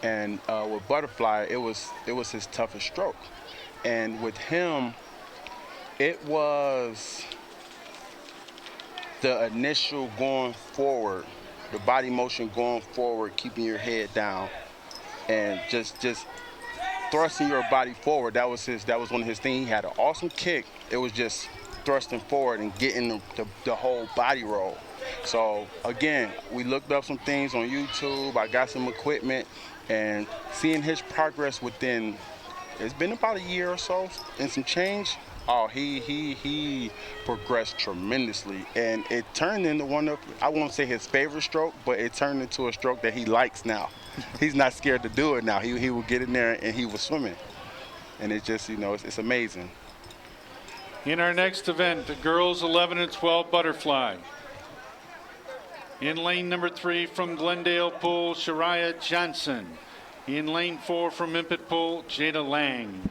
And with Butterfly, it was his toughest stroke. And with him, it was the initial going forward, the body motion going forward, keeping your head down, and just thrusting your body forward. That was one of his things. He had an awesome kick. It was just thrusting forward and getting the whole body roll. So again, we looked up some things on YouTube. I got some equipment, and seeing his progress within, it's been about a year or so and some change. Oh, he progressed tremendously, and it turned into one of, I won't say his favorite stroke, but it turned into a stroke that he likes now. He's not scared to do it now. He will get in there and he was swimming, and it's just, it's amazing. In our next event, the girls 11 and 12 butterfly. In lane number 3 from Glendale Pool, Shariah Johnson. In lane 4 from Impet Pool, Jada Lang.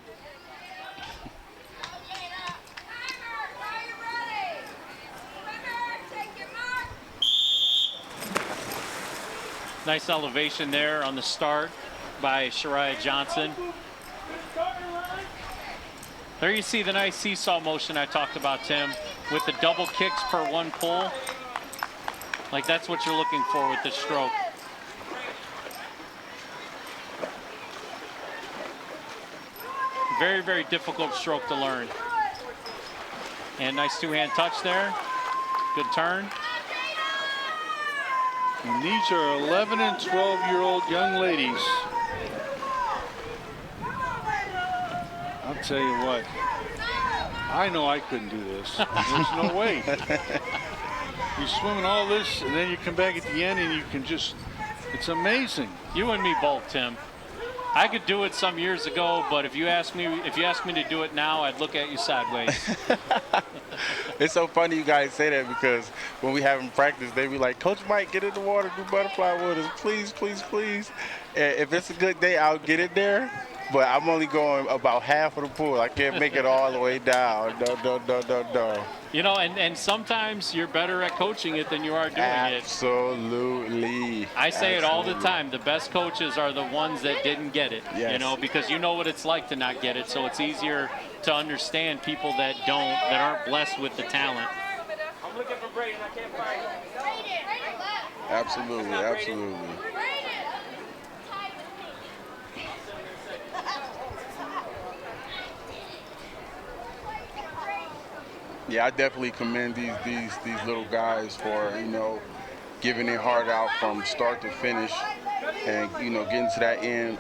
Nice elevation there on the start by Shariah Johnson. There you see the nice seesaw motion I talked about, Tim, with the double kicks per one pull. Like, that's what you're looking for with this stroke. Very, very difficult stroke to learn. And nice two-hand touch there. Good turn. And these are 11 and 12-year-old young ladies. I'll tell you what, I know I couldn't do this. There's no way. You're swimming all this, and then you come back at the end, and you can just, it's amazing. You and me both, Tim. I could do it some years ago, but if you ask me to do it now, I'd look at you sideways. It's so funny you guys say that because when we have them practice, they be like, Coach Mike, get in the water, do butterfly with us, please, please, please. And if it's a good day, I'll get it there. But I'm only going about half of the pool. I can't make it all the way down. No. You know, and sometimes you're better at coaching it than you are doing Absolutely. it. I say it all the time. The best coaches are the ones that didn't get it. Yes. You know, because you know what it's like to not get it. So it's easier to understand people that aren't blessed with the talent. I'm looking for Braden. I can't find him. Absolutely. Yeah, I definitely commend these little guys for, you know, giving their heart out from start to finish and, you know, getting to that end.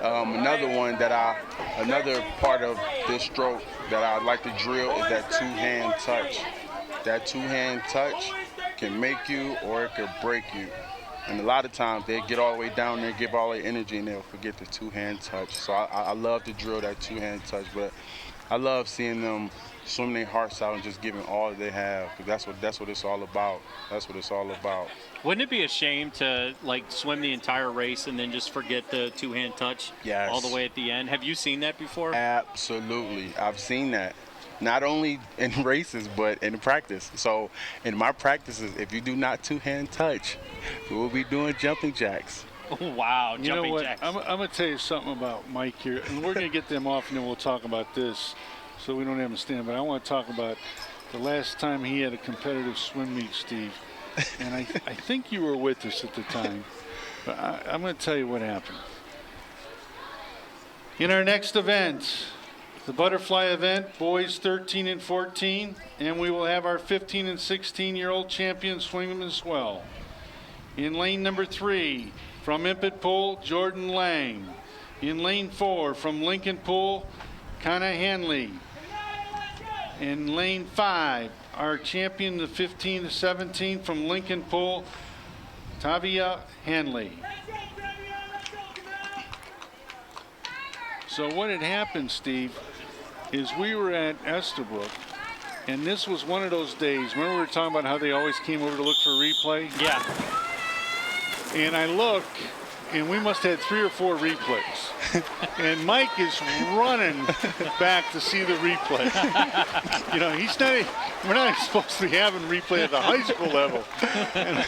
Another part of this stroke that I'd like to drill is that two-hand touch. That two-hand touch can make you or it could break you. And a lot of times they get all the way down there, give all their energy, and they'll forget the two-hand touch. So I love to drill that two-hand touch, but I love seeing them swim their hearts out and just giving all that they have, because that's what it's all about. That's what it's all about. Wouldn't it be a shame to like swim the entire race and then just forget the two-hand touch Yes. all the way at the end? Have you seen that before? Absolutely. I've seen that. Not only in races, but in practice. So in my practices, if you do not two-hand touch, we will be doing jumping jacks. Wow, You know jumping what? jacks. I'm going to tell you something about Mike here, and we're going to get them off, and then we'll talk about this, so we don't have them stand. But I want to talk about the last time he had a competitive swim meet, Steve. And I think you were with us at the time. But I'm going to tell you what happened. In our next event, the butterfly event, boys 13 and 14, and we will have our 15 and 16-year-old champions swim as well. In lane number 3, from Impet Pool, Jordan Lang. In lane 4, from Lincoln Pool, Kana Hanley. In lane 5, our champion, the 15 to 17 from Lincoln Pool, Tavia Hanley. So what had happened, Steve, is we were at Estabrook, and this was one of those days. Remember we were talking about how they always came over to look for a replay? Yeah. And I look, and we must have had 3 or 4 replays. And Mike is running back to see the replay. You know, we're not even supposed to be having replay at the high school level. And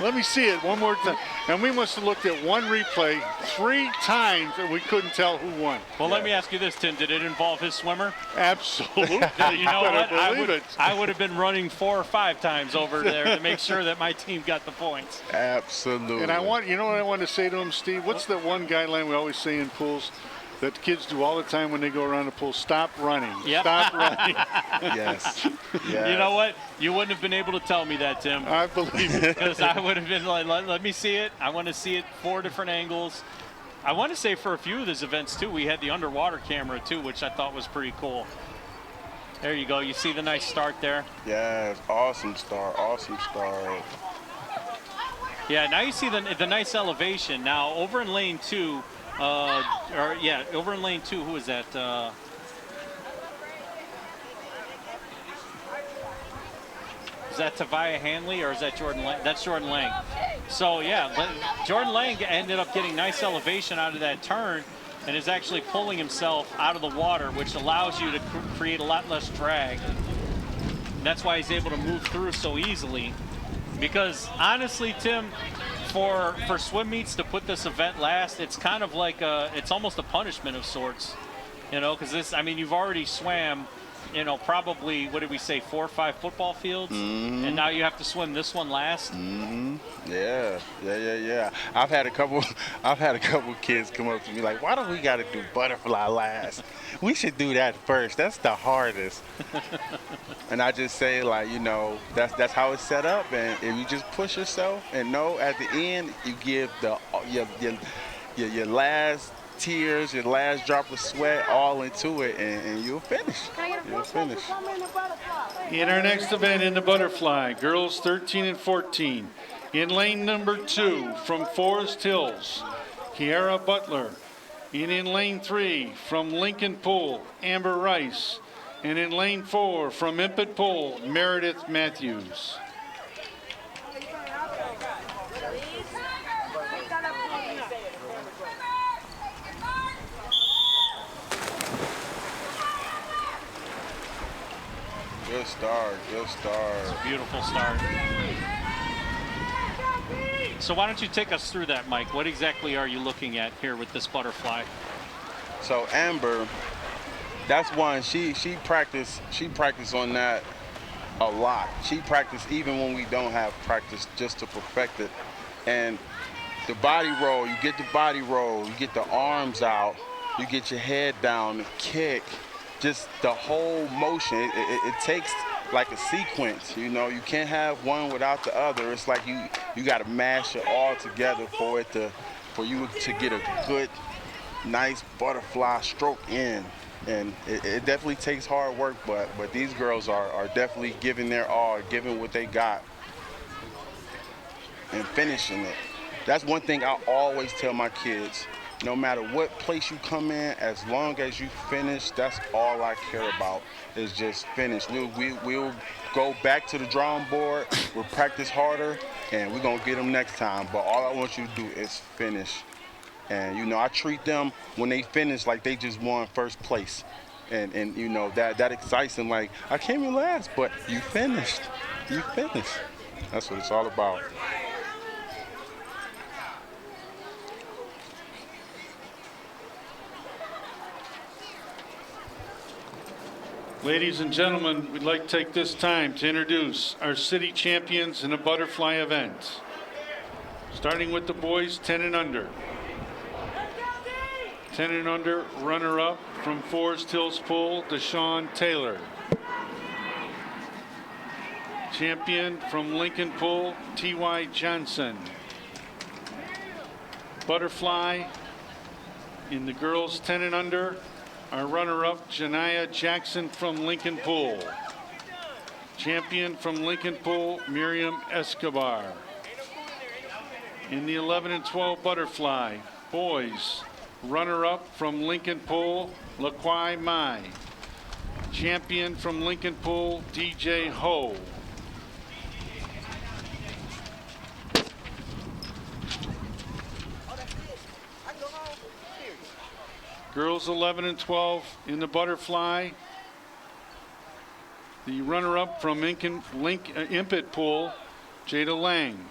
let me see it one more time. And we must have looked at one replay 3 times, and we couldn't tell who won. Well, let me ask you this, Tim. Did it involve his swimmer? Absolutely. You know what? Believe I would have been running 4 or 5 times over there to make sure that my team got the points. Absolutely. And you know what I want to say to him, Steve? What's that one guideline we always say in pools that kids do all the time when they go around the pool? Stop running. Yep. Stop running. Yes. You know what? You wouldn't have been able to tell me that, Tim. I believe it. Because I would have been like, let me see it. I want to see it 4 different angles. I want to say for a few of these events, too, we had the underwater camera, too, which I thought was pretty cool. There you go. You see the nice start there? Yes. Awesome start. Awesome start. Yeah, now you see the nice elevation. Now, over in lane 2, over in lane 2, who is that? Is that Tavia Hanley or is that Jordan Lang? That's Jordan Lang. So, yeah, Jordan Lang ended up getting nice elevation out of that turn and is actually pulling himself out of the water, which allows you to create a lot less drag. And that's why he's able to move through so easily. Because, honestly, Tim, for swim meets to put this event last, it's kind of like it's almost a punishment of sorts, you know, because this, I mean, you've already swam, you know, probably, what did we say, 4 or 5 football fields, and now you have to swim this one last. Yeah. I've had a couple kids come up to me like, why don't we got to do butterfly last? We should do that first. That's the hardest. And I just say, like, you know, that's how it's set up. And if you just push yourself and know at the end you give your last tears, your last drop of sweat all into it, and you'll finish. You'll finish. In our next event in the butterfly, girls 13 and 14. In lane number 2 from Forest Hills, Kiara Butler. And in lane 3 from Lincoln Pool, Amber Rice. And in lane 4 from Impet Pool, Meredith Matthews. Good start, good start. Beautiful start. So why don't you take us through that, Mike? What exactly are you looking at here with this butterfly? So Amber, that's one, she practiced on that a lot. She practiced even when we don't have practice, just to perfect it. And the body roll, you get the body roll, you get the arms out, you get your head down, the kick, just the whole motion. It takes like a sequence, you know. You can't have one without the other. It's like you got to mash it all together for you to get a good, nice butterfly stroke in. And it definitely takes hard work, but these girls are definitely giving their all, giving what they got, and finishing it. That's one thing I always tell my kids. No matter what place you come in, as long as you finish, that's all I care about, is just finish. We'll go back to the drawing board, we'll practice harder, and we're going to get them next time. But all I want you to do is finish. And, you know, I treat them when they finish like they just won first place. And you know, that excites them. Like, I came in last, but you finished. You finished. That's what it's all about. Ladies and gentlemen, we'd like to take this time to introduce our city champions in a butterfly event. Starting with the boys 10 and under. 10 and under runner-up from Forest Hills Pool, Deshaun Taylor. Champion from Lincoln Pool, T.Y. Johnson. Butterfly in the girls 10 and under, our runner-up, Janiyah Jackson from Lincoln Pool. Champion from Lincoln Pool, Miriam Escobar. In the 11 and 12 butterfly, boys, runner-up from Lincoln Pool, Laquai Mai. Champion from Lincoln Pool, DJ Ho. Girls 11 and 12 in the butterfly. The runner-up from Impet Pool, Jada Lang.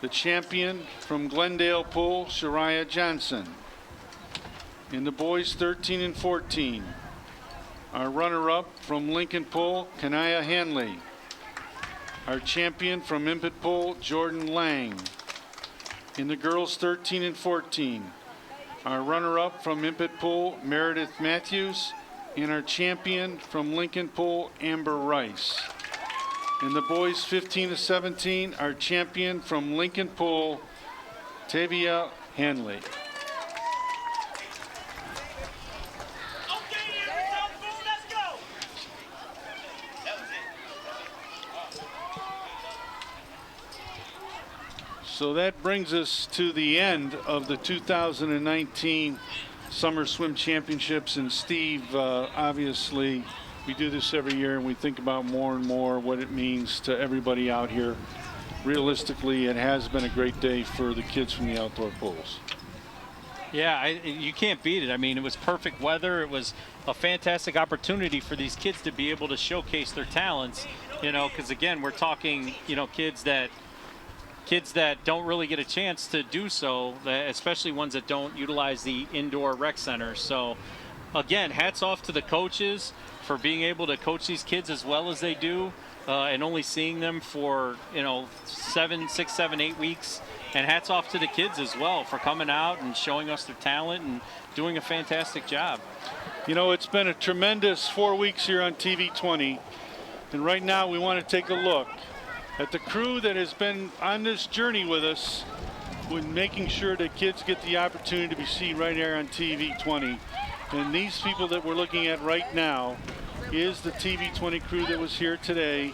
The champion from Glendale Pool, Shariah Johnson. In the boys 13 and 14, our runner-up from Lincoln Pool, Kanaya Hanley. Our champion from Impet Pool, Jordan Lang. In the girls 13 and 14, our runner-up from Impet Pool, Meredith Matthews, and our champion from Lincoln Pool, Amber Rice. In the boys 15 to 17, our champion from Lincoln Pool, Tavia Hanley. So that brings us to the end of the 2019 Summer Swim Championships. And Steve, obviously, we do this every year and we think about more and more what it means to everybody out here. Realistically, it has been a great day for the kids from the outdoor pools. Yeah, you can't beat it. I mean, it was perfect weather. It was a fantastic opportunity for these kids to be able to showcase their talents, you know, because again, we're talking, you know, kids that don't really get a chance to do so, especially ones that don't utilize the indoor rec center. So again, hats off to the coaches for being able to coach these kids as well as they do, and only seeing them for, you know, 6, 7, 8 weeks And hats off to the kids as well for coming out and showing us their talent and doing a fantastic job. You know, it's been a tremendous 4 weeks here on TV20. And right now we want to take a look at the crew that has been on this journey with us, with making sure that kids get the opportunity to be seen right here on TV20. And these people that we're looking at right now is the TV20 crew that was here today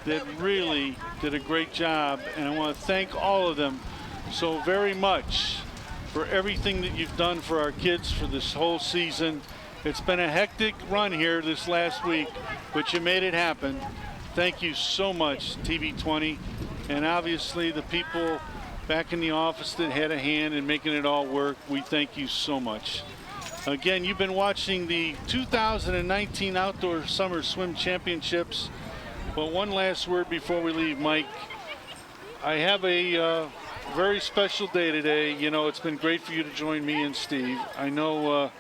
that really did a great job. And I want to thank all of them so very much for everything that you've done for our kids for this whole season. It's been a hectic run here this last week, but you made it happen. Thank you so much, TV20. And obviously the people back in the office that had a hand in making it all work, we thank you so much. Again, you've been watching the 2019 Outdoor Summer Swim Championships. But one last word before we leave, Mike. I have a very special day today. You know, it's been great for you to join me and Steve. I know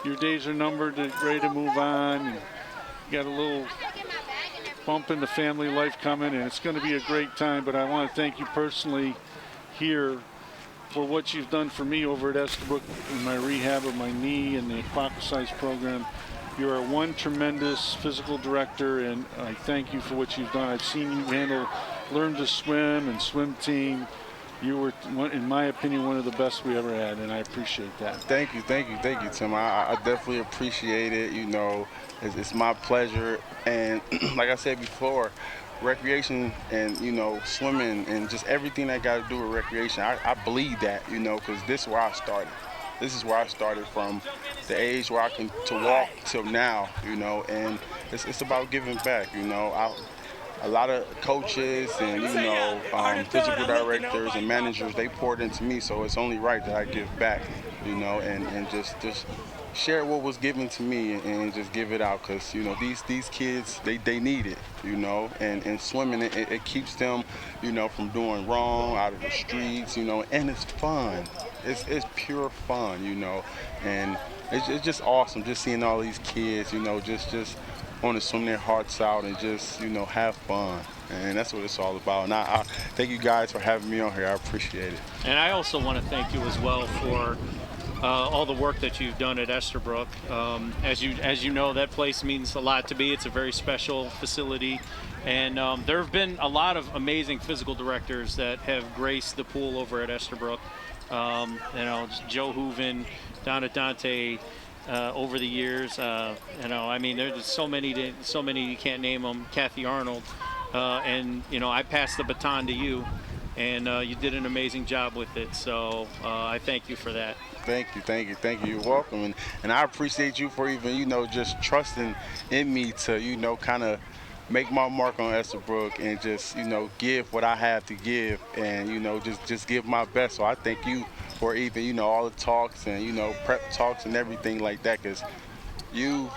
your days are numbered, ready to move on. And you got a little bump in the family life coming, and it's going to be a great time. But I want to thank you personally here for what you've done for me over at Estabrook in my rehab of my knee and the aquacisize program. You are one tremendous physical director, and I thank you for what you've done. I've seen you handle Learn to Swim and swim team. You were, in my opinion, one of the best we ever had, and I appreciate that. Thank you, Tim. I definitely appreciate it. You know, it's my pleasure. And like I said before, recreation and, you know, swimming and just everything that got to do with recreation, I believe that, you know, because this is where I started. This is where I started from the age where I can to walk till now, you know, and it's about giving back, you know. A lot of coaches and, you know, physical directors and managers, they poured into me, so it's only right that I give back, you know, and just share what was given to me and just give it out, because, you know, these kids, they need it, you know, and swimming, it keeps them, you know, from doing wrong, out of the streets, you know, and it's fun. It's pure fun, you know, and it's just awesome just seeing all these kids, you know, just want to swim their hearts out and just, you know, have fun. And that's what it's all about. And I thank you guys for having me on here. I appreciate it. And I also want to thank you as well for all the work that you've done at Estabrook. As you know, that place means a lot to me. It's a very special facility. And there have been a lot of amazing physical directors that have graced the pool over at Estabrook. You know, Joe Hooven, down at Dante, over the years, you know, I mean, there's so many you can't name them. Kathy Arnold, and you know, I passed the baton to you, and you did an amazing job with it. So I thank you for that. Thank you. You're welcome, and I appreciate you for even, you know, just trusting in me to, you know, kind of make my mark on Estabrook and just, you know, give what I have to give, and, you know, just give my best. So I thank you for even, you know, all the talks and, you know, prep talks and everything like that, because you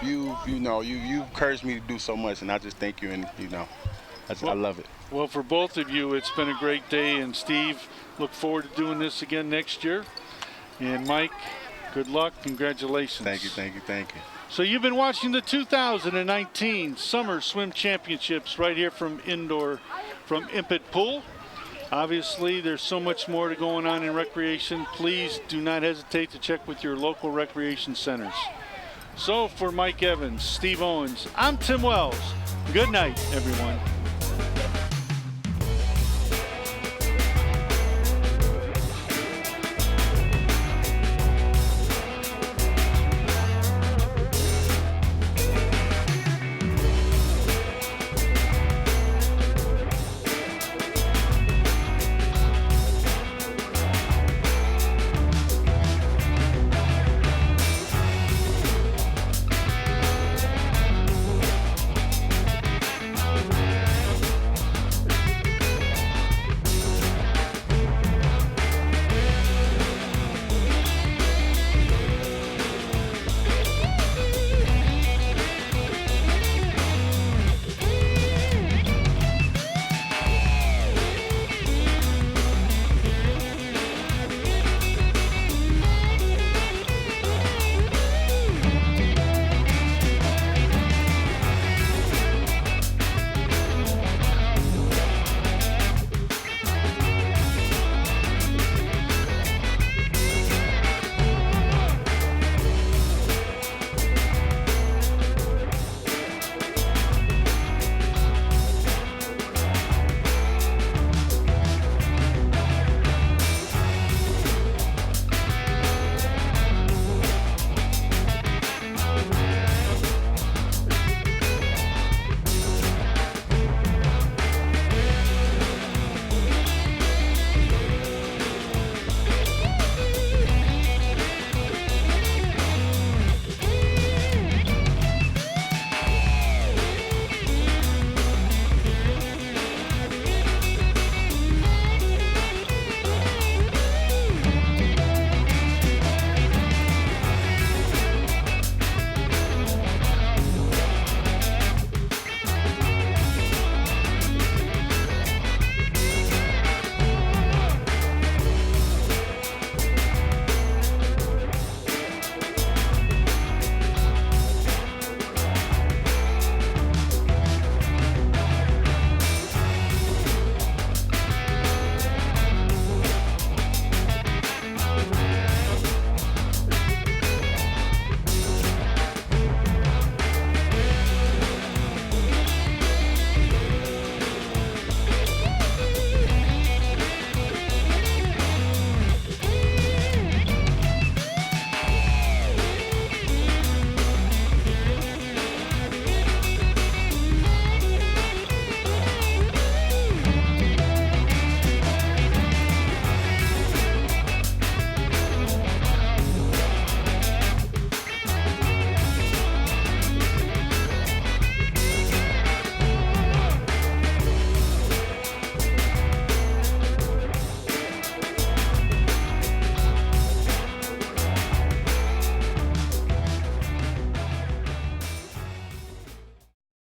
encouraged me to do so much, and I just thank you, and, you know, I love it. Well, for both of you, it's been a great day, and Steve, look forward to doing this again next year. And Mike, good luck, congratulations. Thank you. So you've been watching the 2019 Summer Swim Championships right here from Impet Pool. Obviously, there's so much more going on in recreation. Please do not hesitate to check with your local recreation centers. So for Mike Evans, Steve Owens, I'm Tim Wells. Good night, everyone.